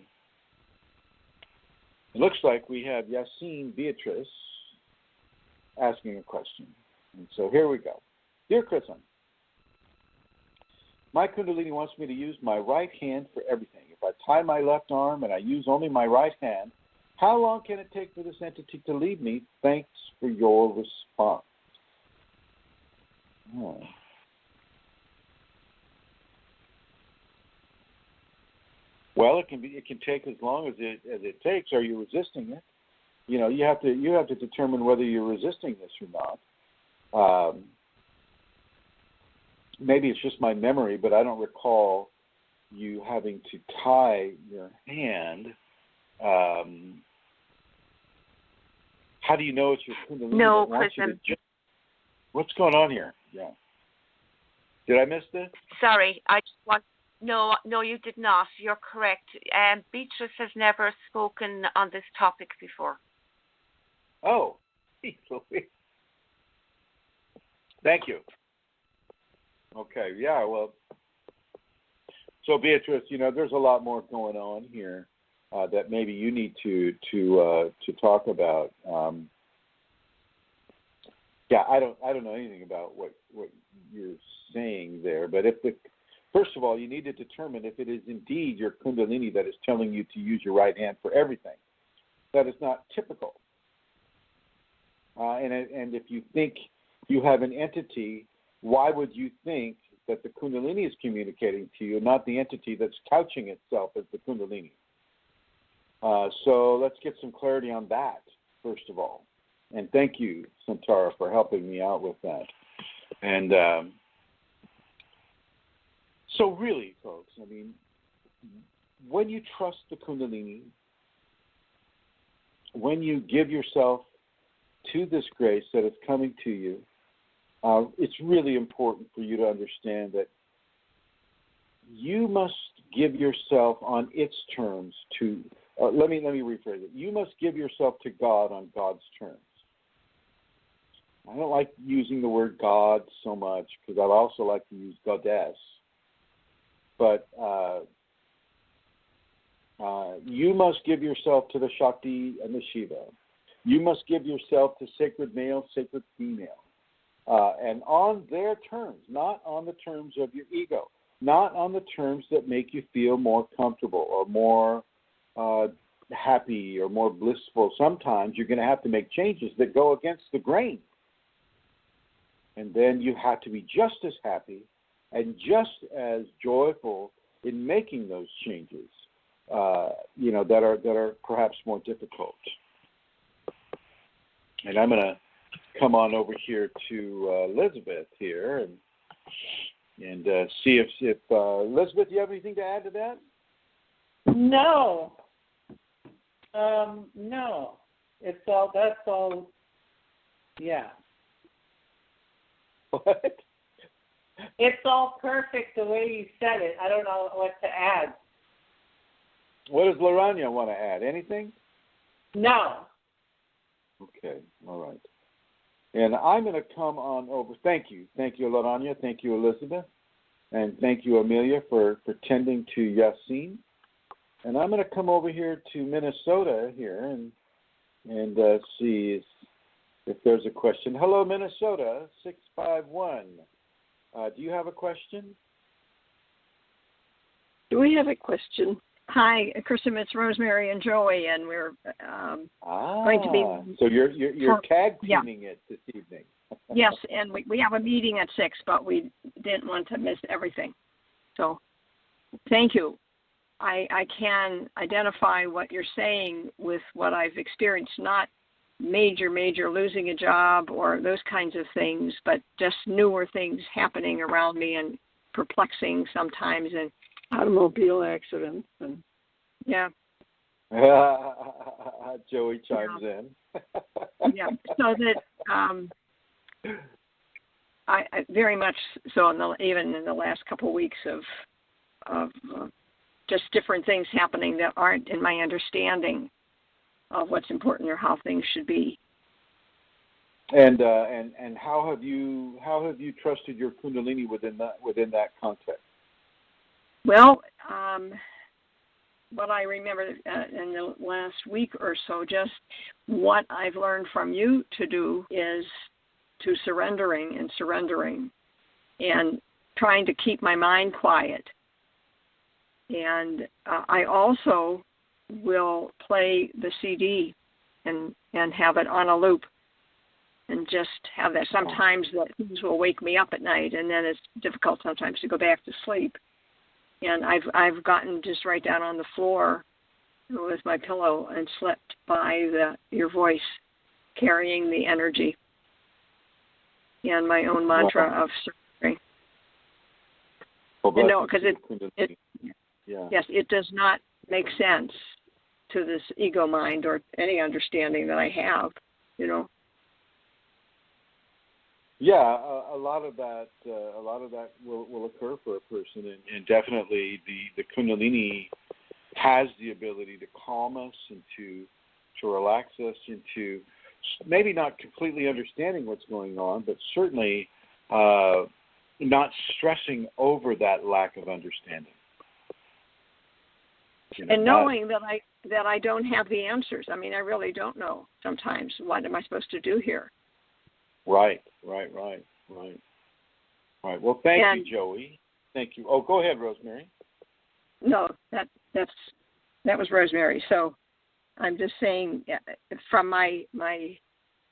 S1: It looks like we have Yassine Beatrice asking a question. And so here we go. Dear Chrism, my Kundalini wants me to use my right hand for everything. If I tie my left arm and I use only my right hand, how long can it take for this entity to leave me? Thanks for your response. Oh. Well, it can take as long as it takes. Are you resisting it? You know, you have to determine whether you're resisting this or not. Maybe it's just my memory, but I don't recall you having to tie your hand. How do you know it's your Kundalini?
S2: No, Chrism.
S1: What's going on here? Yeah. Did I miss this?
S2: Sorry, I just want. No, you did not. You're correct. Beatrice has never spoken on this topic before.
S1: Oh, thank you. Okay, yeah, well, so Beatrice, you know, there's a lot more going on here that maybe you need to talk about. Yeah, I don't know anything about what you're saying there, but first of all, you need to determine if it is indeed your Kundalini that is telling you to use your right hand for everything. That is not typical. And if you think you have an entity, why would you think that the Kundalini is communicating to you, not the entity that's couching itself as the Kundalini? So let's get some clarity on that, first of all. And thank you, Santara, for helping me out with that. And so really, folks, I mean, when you trust the Kundalini, when you give yourself to this grace that is coming to you, it's really important for you to understand that you must give yourself on its terms to, let me rephrase it. You must give yourself to God on God's terms. I don't like using the word God so much because I also like to use goddess. But you must give yourself to the Shakti and the Shiva. You must give yourself to sacred male, sacred female. And on their terms, not on the terms of your ego, not on the terms that make you feel more comfortable or more happy or more blissful. Sometimes you're going to have to make changes that go against the grain. And then you have to be just as happy and just as joyful in making those changes, that are perhaps more difficult. And I'm going to come on over here to Elizabeth here and see if Elizabeth, do you have anything to add to that?
S3: No. No. That's all, yeah.
S1: What?
S3: It's all perfect the way you said it. I don't know what to add.
S1: What does Laranya want to add? Anything?
S3: No.
S1: Okay, all right. And I'm going to come on over. Thank you. Thank you, Laranya. Thank you, Elizabeth. And thank you, Amelia, for tending to Yassine. And I'm going to come over here to Minnesota here and see if there's a question. Hello, Minnesota, 651. Do you have a question?
S5: Do we have a question? Hi, Chrism, it's Rosemary and Joey, and we're going to be...
S1: So you're tag teaming it this evening.
S5: Yes, and we have a meeting at 6, but we didn't want to miss everything. So thank you. I can identify what you're saying with what I've experienced, not major losing a job or those kinds of things, but just newer things happening around me and perplexing sometimes, and automobile accidents. And yeah.
S1: Joey chimes in.
S5: Yeah, so that I very much so, even in the last couple of weeks of just different things happening that aren't in my understanding of what's important or how things should be.
S1: And how have you trusted your Kundalini within that context?
S5: Well, what I remember in the last week or so, just what I've learned from you to do is to surrendering and trying to keep my mind quiet. And I also will play the CD and have it on a loop and just have that. Sometimes that things will wake me up at night, and then it's difficult sometimes to go back to sleep. And I've gotten just right down on the floor with my pillow and slept by your voice carrying the energy and my own mantra of surrendering. Because yes, it does not make sense to this ego mind or any understanding that I have,
S1: Yeah, a lot of that will occur for a person, and definitely the Kundalini has the ability to calm us and to relax us into maybe not completely understanding what's going on, but certainly not stressing over that lack of understanding.
S5: And knowing that I don't have the answers. I mean, I really don't know sometimes. What am I supposed to do here?
S1: Right. Well, thank you, Joey. Thank you. Oh, go ahead, Rosemary.
S5: No, that was Rosemary. So I'm just saying, from my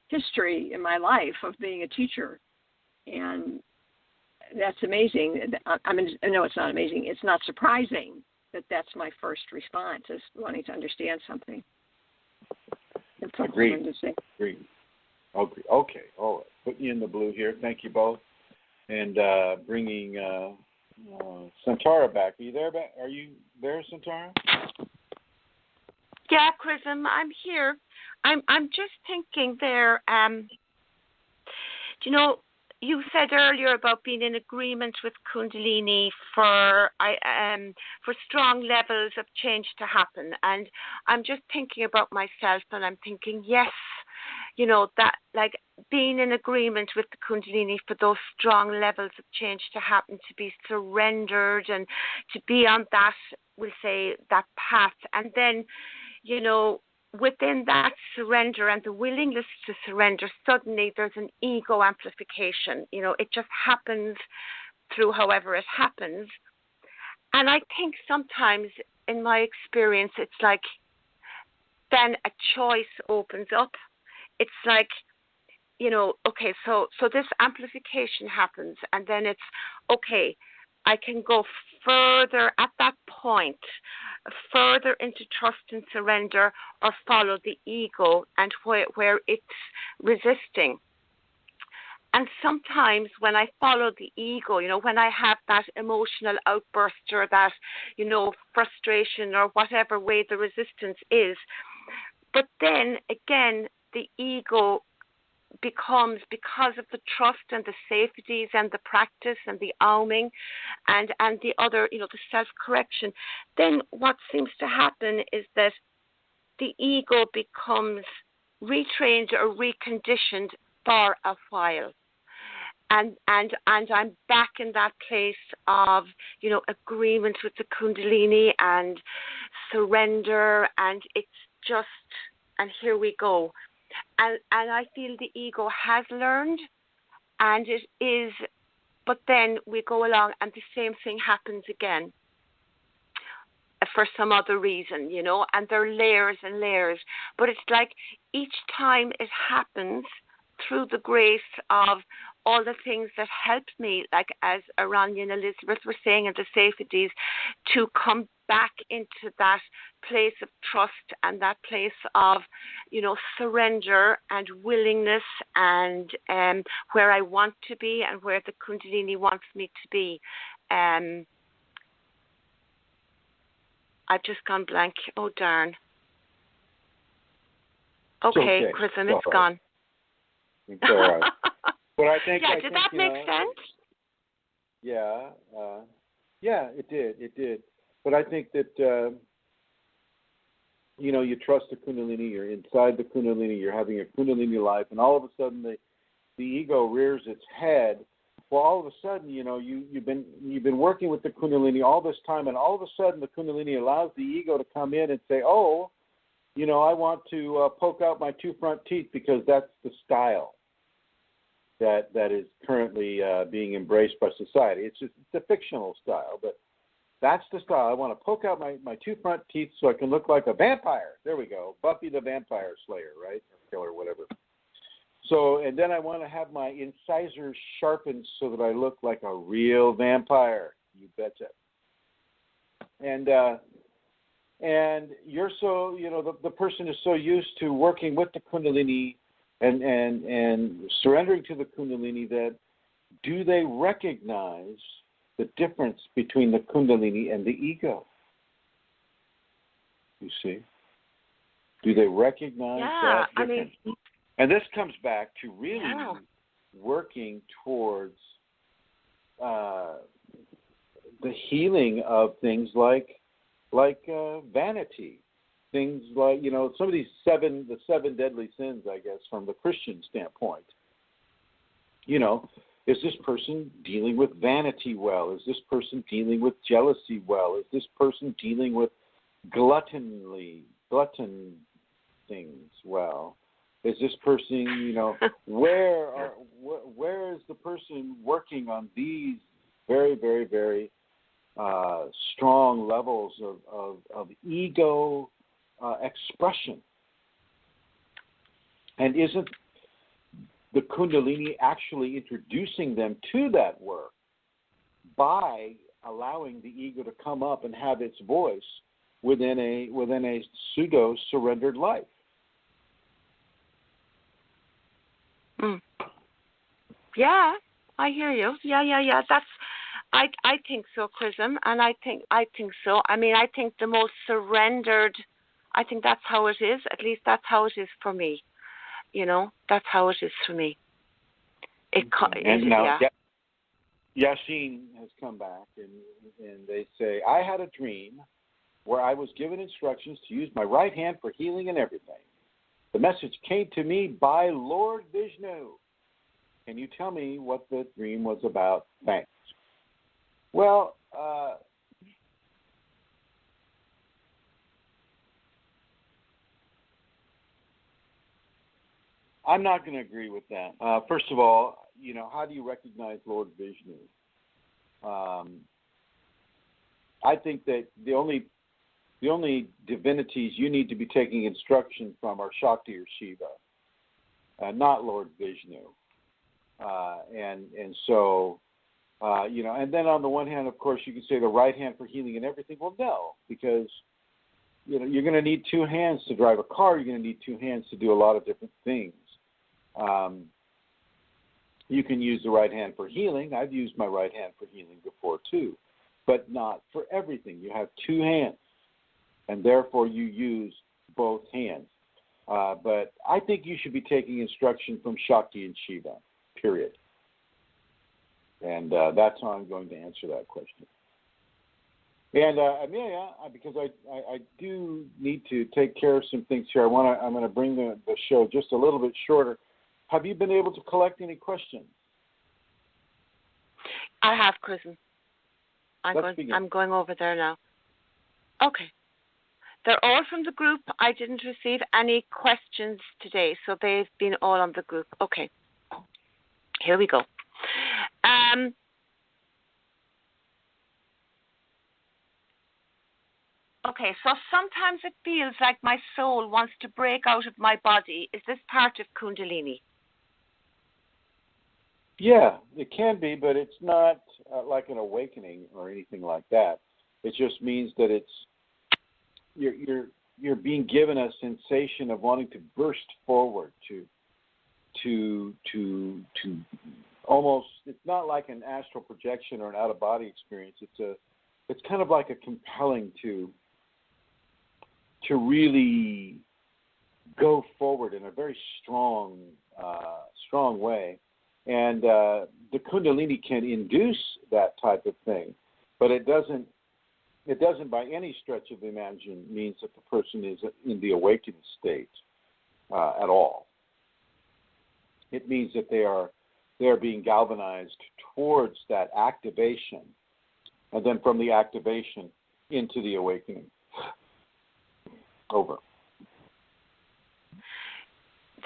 S5: history in my life of being a teacher, and that's amazing. I mean, no, it's not amazing. It's not surprising that that's my first response, is wanting to understand something. That's all
S1: Agreed.
S5: I'm to say.
S1: Agreed. Okay. All right. Put you in the blue here. Thank you both. And bringing Santara back. Are you there? Are you there, Santara?
S2: Yeah, Chrism, I'm here. I'm just thinking there. You said earlier about being in agreement with Kundalini for strong levels of change to happen, and I'm just thinking about myself, and I'm thinking, yes, that like being in agreement with the Kundalini for those strong levels of change to happen, to be surrendered and to be on that, we'll say, that path. And then, within that surrender and the willingness to surrender, suddenly there's an ego amplification. It just happens through however it happens. And I think sometimes in my experience, it's like then a choice opens up. It's like, okay, so this amplification happens, and then it's, okay, I can go further at that point, further into trust and surrender, or follow the ego and where it's resisting. And sometimes when I follow the ego, when I have that emotional outburst or that, frustration or whatever way the resistance is, but then again, the ego becomes, because of the trust and the safeties and the practice and the arming and the other, the self-correction, then what seems to happen is that the ego becomes retrained or reconditioned for a while. And I'm back in that place of, agreement with the Kundalini and surrender, and it's just, and here we go. And I feel the ego has learned, and it is, but then we go along and the same thing happens again for some other reason, and there are layers and layers. But it's like each time it happens, through the grace of all the things that helped me, like as Aranya and Elizabeth were saying, and the safeties, to come back into that place of trust and that place of, surrender and willingness, and where I want to be and where the Kundalini wants me to be. I've just gone blank. Oh, darn. Okay, Chrism, it's gone.
S1: It's all right. But I think,
S2: did that make sense?
S1: Yeah, it did. It did. But I think that you trust the Kundalini. You're inside the Kundalini. You're having a Kundalini life, and all of a sudden the ego rears its head. Well, all of a sudden, you've been working with the Kundalini all this time, and all of a sudden the Kundalini allows the ego to come in and say, "Oh, I want to poke out my 2 front teeth because that's the style that is currently being embraced by society. It's a fictional style, but that's the style. I want to poke out my 2 front teeth so I can look like a vampire. There we go, Buffy the Vampire Slayer, right, or killer, whatever. So, and then I want to have my incisors sharpened so that I look like a real vampire. You betcha. And you're so, the person is so used to working with the Kundalini and surrendering to the Kundalini that do they recognize the difference between the Kundalini and the ego? You see? Do they recognize that difference? And this comes back to really working towards the healing of things like vanity, things like some of these the 7 deadly sins, I guess, from the Christian standpoint. Is this person dealing with vanity well? Is this person dealing with jealousy well? Is this person dealing with glutton things well? Is this person, where is the person working on these very, very, very strong levels of ego expression? And isn't the Kundalini actually introducing them to that work by allowing the ego to come up and have its voice within a pseudo-surrendered life?
S2: Yeah, I hear you. Yeah. I think so, Chrism, and I think so. I mean, I think the most surrendered. I think that's how it is. At least that's how it is for me. That's how it is for me.
S1: Yashin has come back, and they say, I had a dream where I was given instructions to use my right hand for healing and everything. The message came to me by Lord Vishnu. Can you tell me what the dream was about? Thanks. Well, I'm not going to agree with that. First of all, how do you recognize Lord Vishnu? I think that the only divinities you need to be taking instruction from are Shakti or Shiva, not Lord Vishnu. And then on the one hand, of course, you can say the right hand for healing and everything. Well, no, because you're going to need 2 hands to drive a car. You're going to need 2 hands to do a lot of different things. You can use the right hand for healing. I've used my right hand for healing before too, but not for everything. You have 2 hands, and therefore you use both hands. But I think you should be taking instruction from Shakti and Shiva, period. And that's how I'm going to answer that question. And Amelia, because I do need to take care of some things here. I'm going to bring the show just a little bit shorter. have you been able to collect any questions?
S2: I have, Chrism.
S1: Begin.
S2: I'm going over there now. Okay. They're all from the group. I didn't receive any questions today, so they've been all on the group. Okay. Here we go. Okay, so sometimes it feels like my soul wants to break out of my body. Is this part of Kundalini?
S1: Yeah, it can be, but it's not like an awakening or anything like that. It just means that you're being given a sensation of wanting to burst forward to almost. It's not like an astral projection or an out of body experience. It's kind of like a compelling to really go forward in a very strong way. And the Kundalini can induce that type of thing, but it doesn't by any stretch of the imagination means that the person is in the awakened state at all. It means that they are being galvanized towards that activation, and then from the activation into the awakening. Over.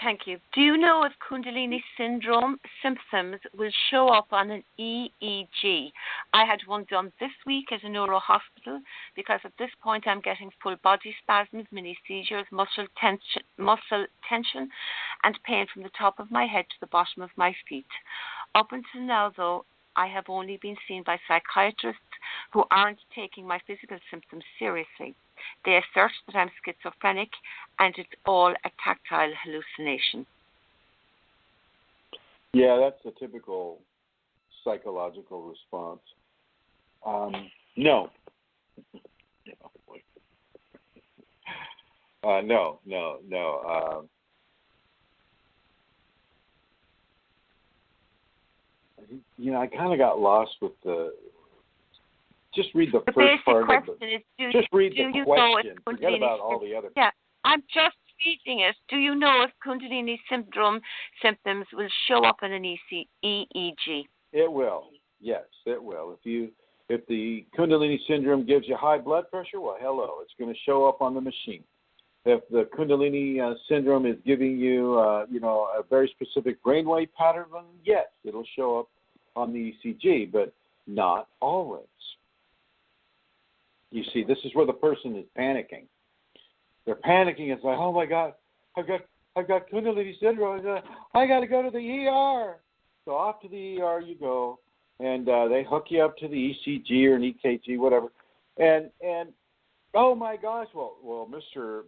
S2: Thank you. Do you know if Kundalini syndrome symptoms will show up on an EEG? I had one done this week at a neuro hospital because at this point I'm getting full body spasms, mini seizures, muscle tension, and pain from the top of my head to the bottom of my feet. Up until now, though, I have only been seen by psychiatrists who aren't taking my physical symptoms seriously. They assert that I'm schizophrenic and it's all a tactile hallucination.
S1: Yeah, that's a typical psychological response. No. No. I kind of got lost with the. Just read the first part of it. Just read the question. Forget about all the other.
S2: Yeah, I'm just reading it. Do you know if Kundalini syndrome symptoms will show up in an EEG?
S1: It will. Yes, it will. If the Kundalini syndrome gives you high blood pressure, well, hello, it's going to show up on the machine. If the Kundalini syndrome is giving you, a very specific brainwave pattern, then yes, it'll show up on the ECG, but not always. You see, this is where the person is panicking. They're panicking. It's like, oh my God, I've got Kundalini syndrome. I got to go to the ER. So off to the ER you go, and they hook you up to the ECG or an EKG, whatever. And oh my gosh, well, Mr.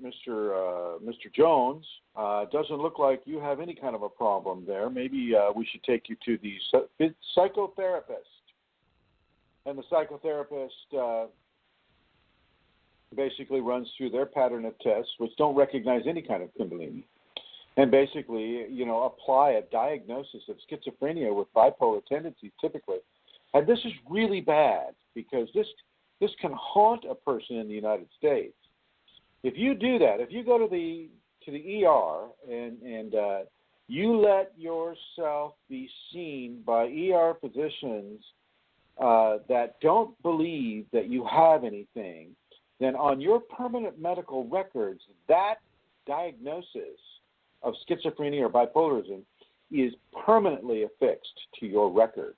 S1: Jones, doesn't look like you have any kind of a problem there. Maybe we should take you to the psychotherapist. And the psychotherapist basically runs through their pattern of tests, which don't recognize any kind of Kundalini, and basically, apply a diagnosis of schizophrenia with bipolar tendencies typically. And this is really bad because this can haunt a person in the United States. If you do that, if you go to the ER and you let yourself be seen by ER physicians that don't believe that you have anything, then on your permanent medical records, that diagnosis of schizophrenia or bipolarism is permanently affixed to your record.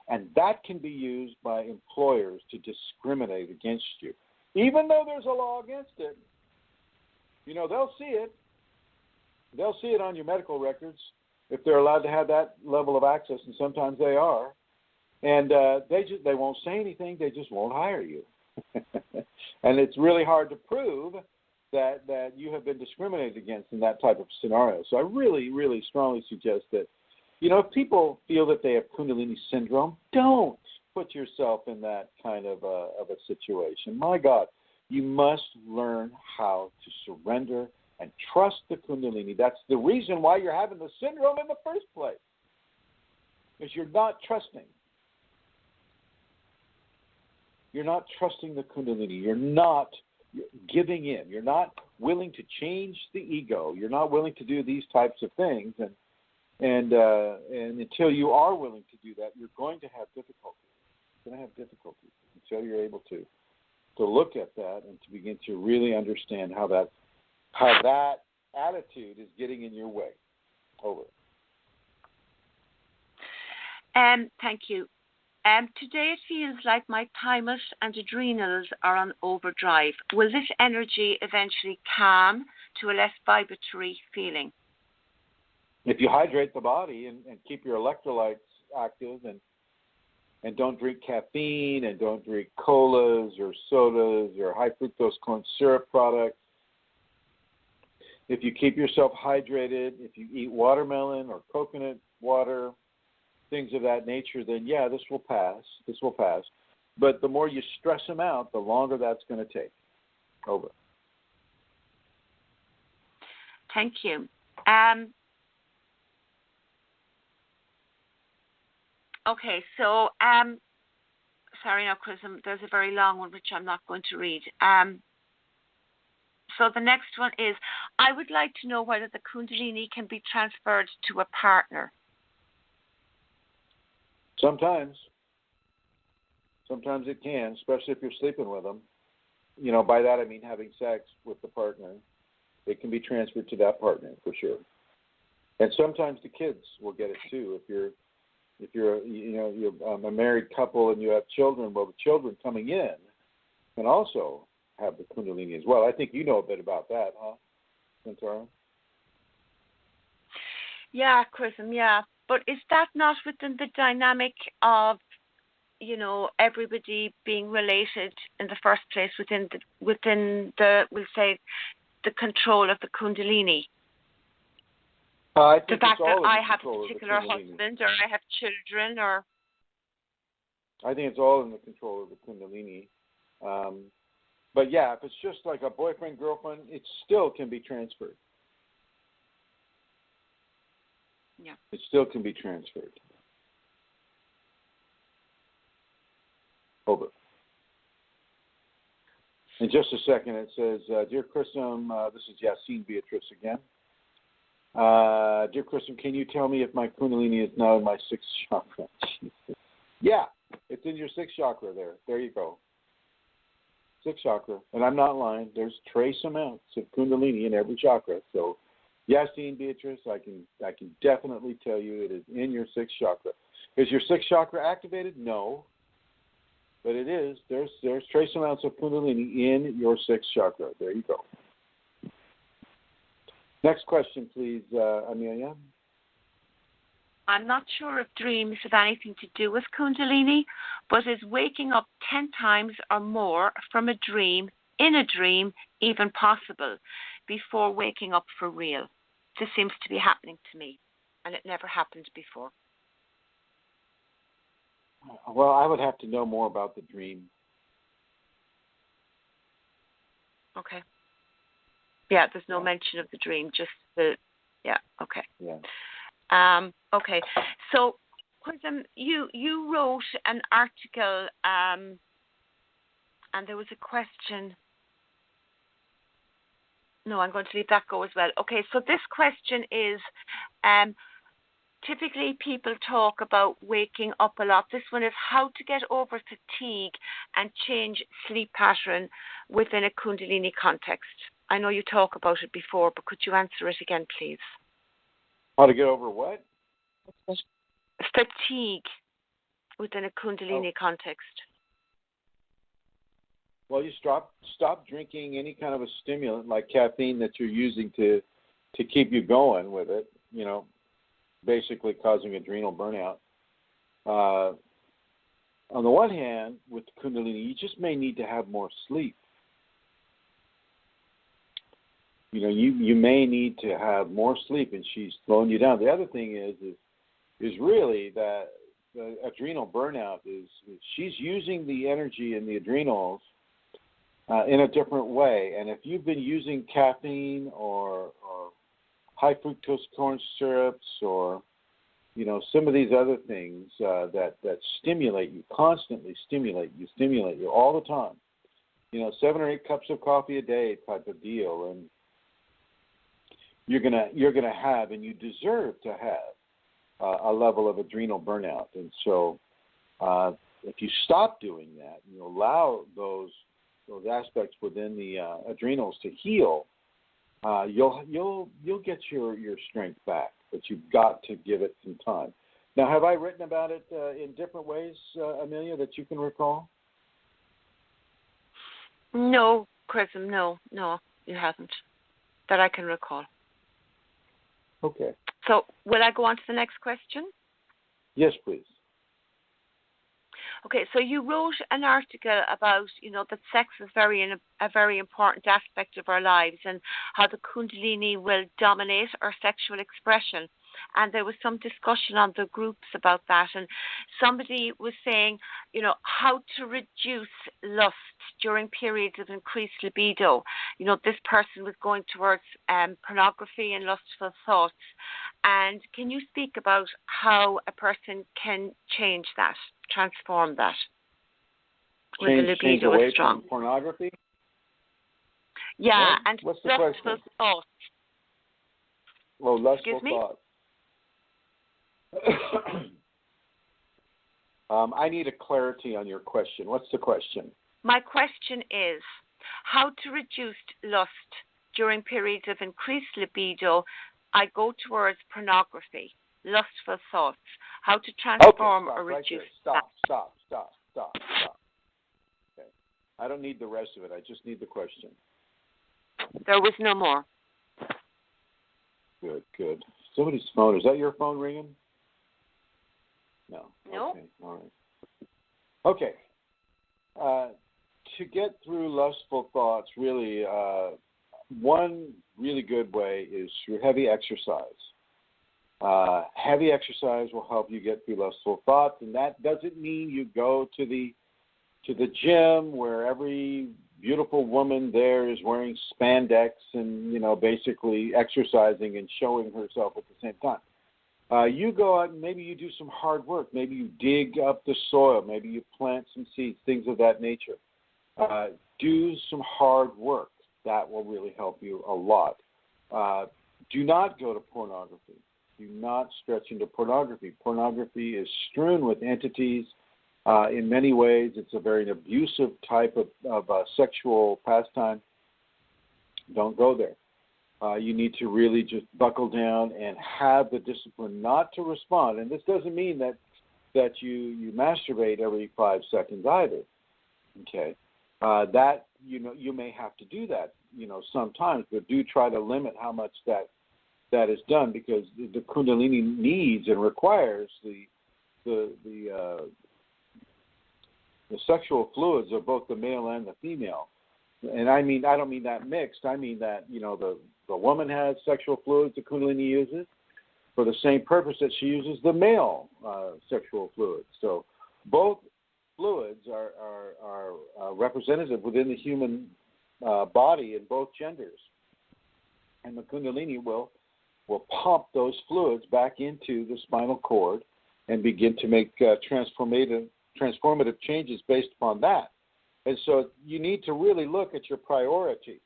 S1: And that can be used by employers to discriminate against you. Even though there's a law against it, they'll see it. They'll see it on your medical records if they're allowed to have that level of access, and sometimes they are. And they won't say anything. They just won't hire you. And it's really hard to prove that you have been discriminated against in that type of scenario. So I really, really strongly suggest that, if people feel that they have Kundalini syndrome, don't put yourself in that kind of a situation. My God, you must learn how to surrender and trust the Kundalini. That's the reason why you're having the syndrome in the first place, because you're not trusting. You're not trusting the Kundalini. You're not giving in. You're not willing to change the ego. You're not willing to do these types of things. And until you are willing to do that, you're going to have difficulty. You're going to have difficulty until you're able to look at that and to begin to really understand how that attitude is getting in your way. Over.
S2: Thank you. Today it feels like my thymus and adrenals are on overdrive. Will this energy eventually calm to a less vibratory feeling?
S1: If you hydrate the body and keep your electrolytes active and don't drink caffeine and don't drink colas or sodas or high fructose corn syrup products, if you keep yourself hydrated, if you eat watermelon or coconut water, things of that nature, then yeah, this will pass. This will pass. But the more you stress them out, the longer that's going to take. Over.
S2: Thank you. Okay, so sorry, now, Chrism, there's a very long one which I'm not going to read. So the next one is, I would like to know whether the Kundalini can be transferred to a partner.
S1: Sometimes it can, especially if you're sleeping with them. You know, by that I mean having sex with the partner. It can be transferred to that partner for sure. And sometimes the kids will get it too. If you're a married couple and you have children, well, the children coming in can also have the Kundalini as well. I think you know a bit about that, huh, Santara?
S2: Yeah, Chrism, yeah. But is that not within the dynamic of, everybody being related in the first place within the we'll say, the control of the Kundalini? The fact that I have a particular husband or I have children or...
S1: I think it's all in the control of the Kundalini. But yeah, if it's just like a boyfriend, girlfriend, it still can be transferred.
S2: Yeah.
S1: It still can be transferred. Over. In just a second, it says, Dear Chrism, this is Yassine Beatrice again. Dear Chrism, can you tell me if my Kundalini is now in my sixth chakra? Yeah, it's in your sixth chakra there. There you go. Sixth chakra. And I'm not lying. There's trace amounts of Kundalini in every chakra. So, Yassine Beatrice, I can definitely tell you it is in your sixth chakra. Is your sixth chakra activated? No. But it is. There's trace amounts of Kundalini in your sixth chakra. There you go. Next question, please, Amelia.
S2: I'm not sure if dreams have anything to do with Kundalini, but is waking up 10 times or more from a dream, in a dream, even possible, before waking up for real? This seems to be happening to me, and it never happened before.
S1: Well, I would have to know more about the dream.
S2: Okay. Yeah, there's no mention of the dream, just the, okay.
S1: Yeah.
S2: Okay, so Chrism, you wrote an article, and there was a question. No, I'm going to leave that go as well. Okay, so this question is, typically people talk about waking up a lot. This one is how to get over fatigue and change sleep pattern within a Kundalini context. I know you talked about it before, but could you answer it again, please?
S1: How to get over what?
S2: Fatigue within a Kundalini context.
S1: Well, you stop drinking any kind of a stimulant like caffeine that you're using to keep you going with it, basically causing adrenal burnout. On the one hand, with the Kundalini, you just may need to have more sleep. You may need to have more sleep, and she's slowing you down. The other thing is really that the adrenal burnout is she's using the energy in the adrenals in a different way. And if you've been using caffeine or high fructose corn syrups or some of these other things that stimulate you, constantly stimulate you all the time, 7 or 8 cups of coffee a day type of deal, and you're gonna have, and you deserve to have, a level of adrenal burnout. And so if you stop doing that, and you allow those aspects within the adrenals to heal, you'll get your strength back. But you've got to give it some time. Now, have I written about it in different ways, Amelia, that you can recall?
S2: No, Chrism, no, you haven't, that I can recall.
S1: Okay.
S2: So will I go on to the next question?
S1: Yes, please.
S2: Okay, so you wrote an article about, that sex is a very important aspect of our lives and how the Kundalini will dominate our sexual expression. And there was some discussion on the groups about that. And somebody was saying, how to reduce lust during periods of increased libido. This person was going towards pornography and lustful thoughts. And can you speak about how a person can change that, transform that when the libido is strong?
S1: From pornography?
S2: Yeah,
S1: what?
S2: And
S1: what's the
S2: lustful
S1: question?
S2: thoughts.
S1: Oh, lustful
S2: Excuse me?
S1: thoughts. I need a clarity on your question. What's the question?
S2: My question is how to reduce lust during periods of increased libido. I go towards pornography, lustful thoughts. How to transform or reduce that.
S1: Stop. Okay. I don't need the rest of it. I just need the question.
S2: There was no more.
S1: Good. Somebody's phone. Is that your phone ringing? No.
S2: No.
S1: Okay. All right. Okay. To get through lustful thoughts, really, one really good way is through heavy exercise. Heavy exercise will help you get through lustful thoughts, and that doesn't mean you go to the gym where every beautiful woman there is wearing spandex and basically exercising and showing herself at the same time. You go out and maybe you do some hard work. Maybe you dig up the soil. Maybe you plant some seeds, things of that nature. Do some hard work. That will really help you a lot. Do not go to pornography. Do not stretch into pornography. Pornography is strewn with entities. In many ways, it's a very abusive type of sexual pastime. Don't go there. You need to really just buckle down and have the discipline not to respond. And this doesn't mean that you masturbate every 5 seconds either. Okay, that you may have to do that sometimes, but do try to limit how much that is done, because the Kundalini needs and requires the sexual fluids of both the male and the female. And I don't mean that mixed. I mean that the woman has sexual fluids the Kundalini uses for the same purpose that she uses the male sexual fluids. So both fluids are representative within the human body in both genders, and the Kundalini will pump those fluids back into the spinal cord and begin to make transformative changes based upon that. And so you need to really look at your priorities.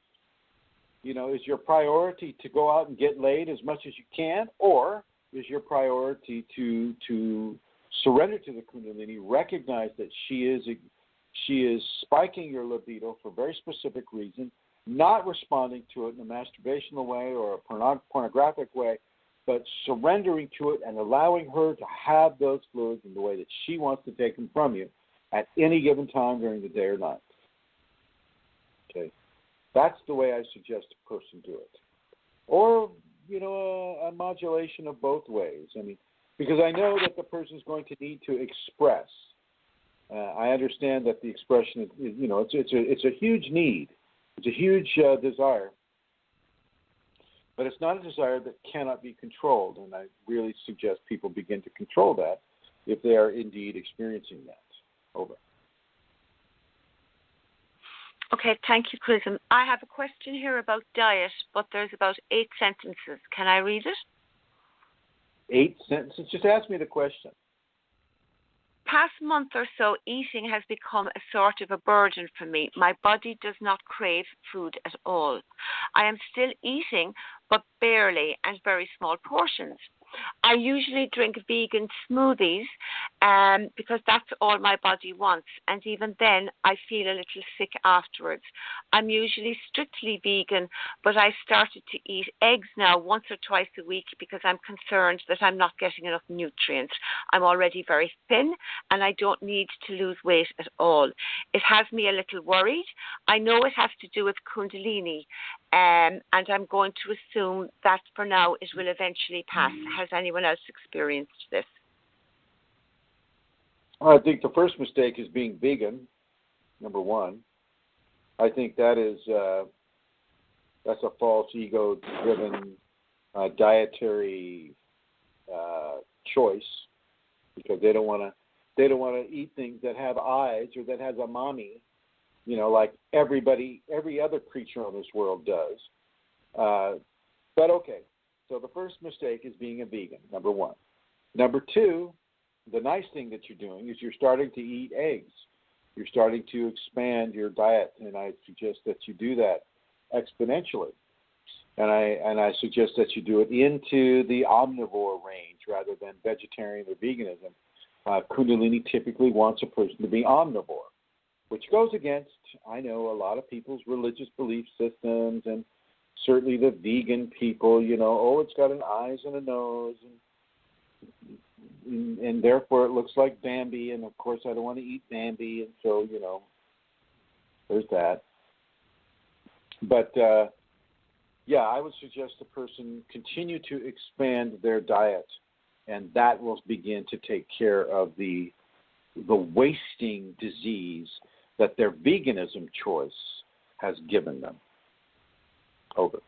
S1: Is your priority to go out and get laid as much as you can, or is your priority to surrender to the Kundalini, recognize that she is spiking your libido for a very specific reason, not responding to it in a masturbational way or a pornographic way, but surrendering to it and allowing her to have those fluids in the way that she wants to take them from you at any given time during the day or night. Okay, that's the way I suggest a person do it. Or, a modulation of both ways. Because I know that the person is going to need to express. I understand that the expression is, it's a huge need. It's a huge desire. But it's not a desire that cannot be controlled, and I really suggest people begin to control that if they are indeed experiencing that. Over.
S2: Okay, thank you, Chrism. I have a question here about diet, but there's about 8 sentences. Can I read it?
S1: 8 sentences? Just ask me the question.
S2: Past month or so, eating has become a sort of a burden for me. My body does not crave food at all. I am still eating, but barely and very small portions. I usually drink vegan smoothies because that's all my body wants. And even then, I feel a little sick afterwards. I'm usually strictly vegan, but I started to eat eggs now once or twice a week because I'm concerned that I'm not getting enough nutrients. I'm already very thin and I don't need to lose weight at all. It has me a little worried. I know it has to do with Kundalini, and I'm going to assume that for now it will eventually pass. Has anyone else experienced this?
S1: I think the first mistake is being vegan, number one. I think that is that's a false ego-driven dietary choice because they don't want to eat things that have eyes or that has a mommy, like every other creature on this world does. But okay, so the first mistake is being a vegan, number one. Number two, the nice thing that you're doing is you're starting to eat eggs. You're starting to expand your diet, and I suggest that you do that exponentially. And I suggest that you do it into the omnivore range rather than vegetarian or veganism. Kundalini typically wants a person to be omnivore, which goes against, I know, a lot of people's religious belief systems, and certainly the vegan people, it's got an eyes and a nose, and therefore it looks like Bambi, and of course I don't want to eat Bambi, and so, there's that. But, I would suggest the person continue to expand their diet, and that will begin to take care of the wasting disease that their veganism choice has given them. Over.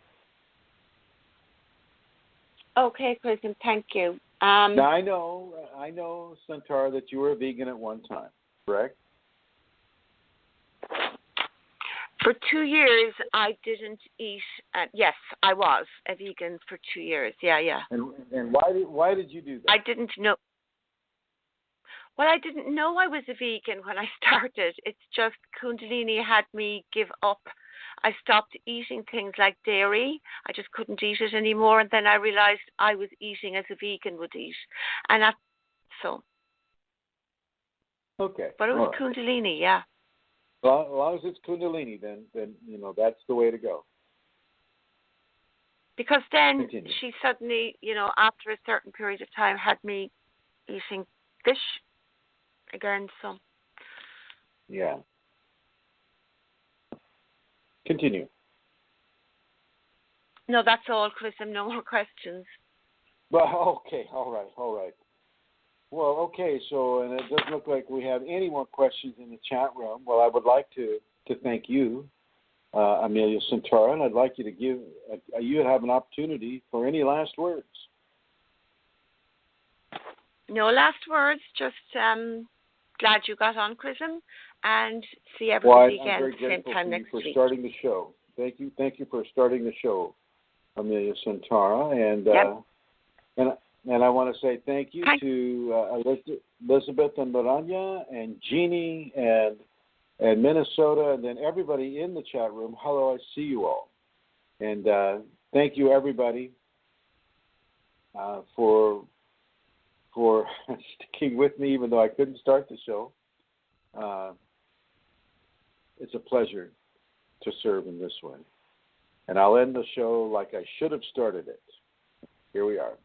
S2: Okay, Chrism, thank you.
S1: Now, I know, Centaur, that you were a vegan at one time, correct?
S2: For 2 years, I didn't eat. Yes, I was a vegan for 2 years. Yeah.
S1: And why did you do that?
S2: I didn't know. Well, I didn't know I was a vegan when I started. It's just Kundalini had me give up. I stopped eating things like dairy. I just couldn't eat it anymore. And then I realized I was eating as a vegan would eat. And that's so.
S1: Okay.
S2: But it was Kundalini, yeah.
S1: Well, as long as it's Kundalini, then that's the way to go.
S2: Because then
S1: Continue.
S2: she suddenly, after a certain period of time, had me eating fish again. So.
S1: Yeah. Continue.
S2: No, that's all, Chrism. No more questions.
S1: Well, okay. All right. Well, okay. So, and it doesn't look like we have any more questions in the chat room. Well, I would like to thank you, Amelia Centaur, and I'd like you to give, you have an opportunity for any last words.
S2: No last words. Just glad you got on, Chrism, and see everybody again at the same time next week.
S1: For starting the show. Thank you for starting the show, Amelia Centaur, and I want to say thank you to Elizabeth and Miranda and Jeannie and Minnesota, and then everybody in the chat room. Hello, I see you all, and thank you everybody for sticking with me, even though I couldn't start the show. It's a pleasure to serve in this way. And I'll end the show like I should have started it. Here we are.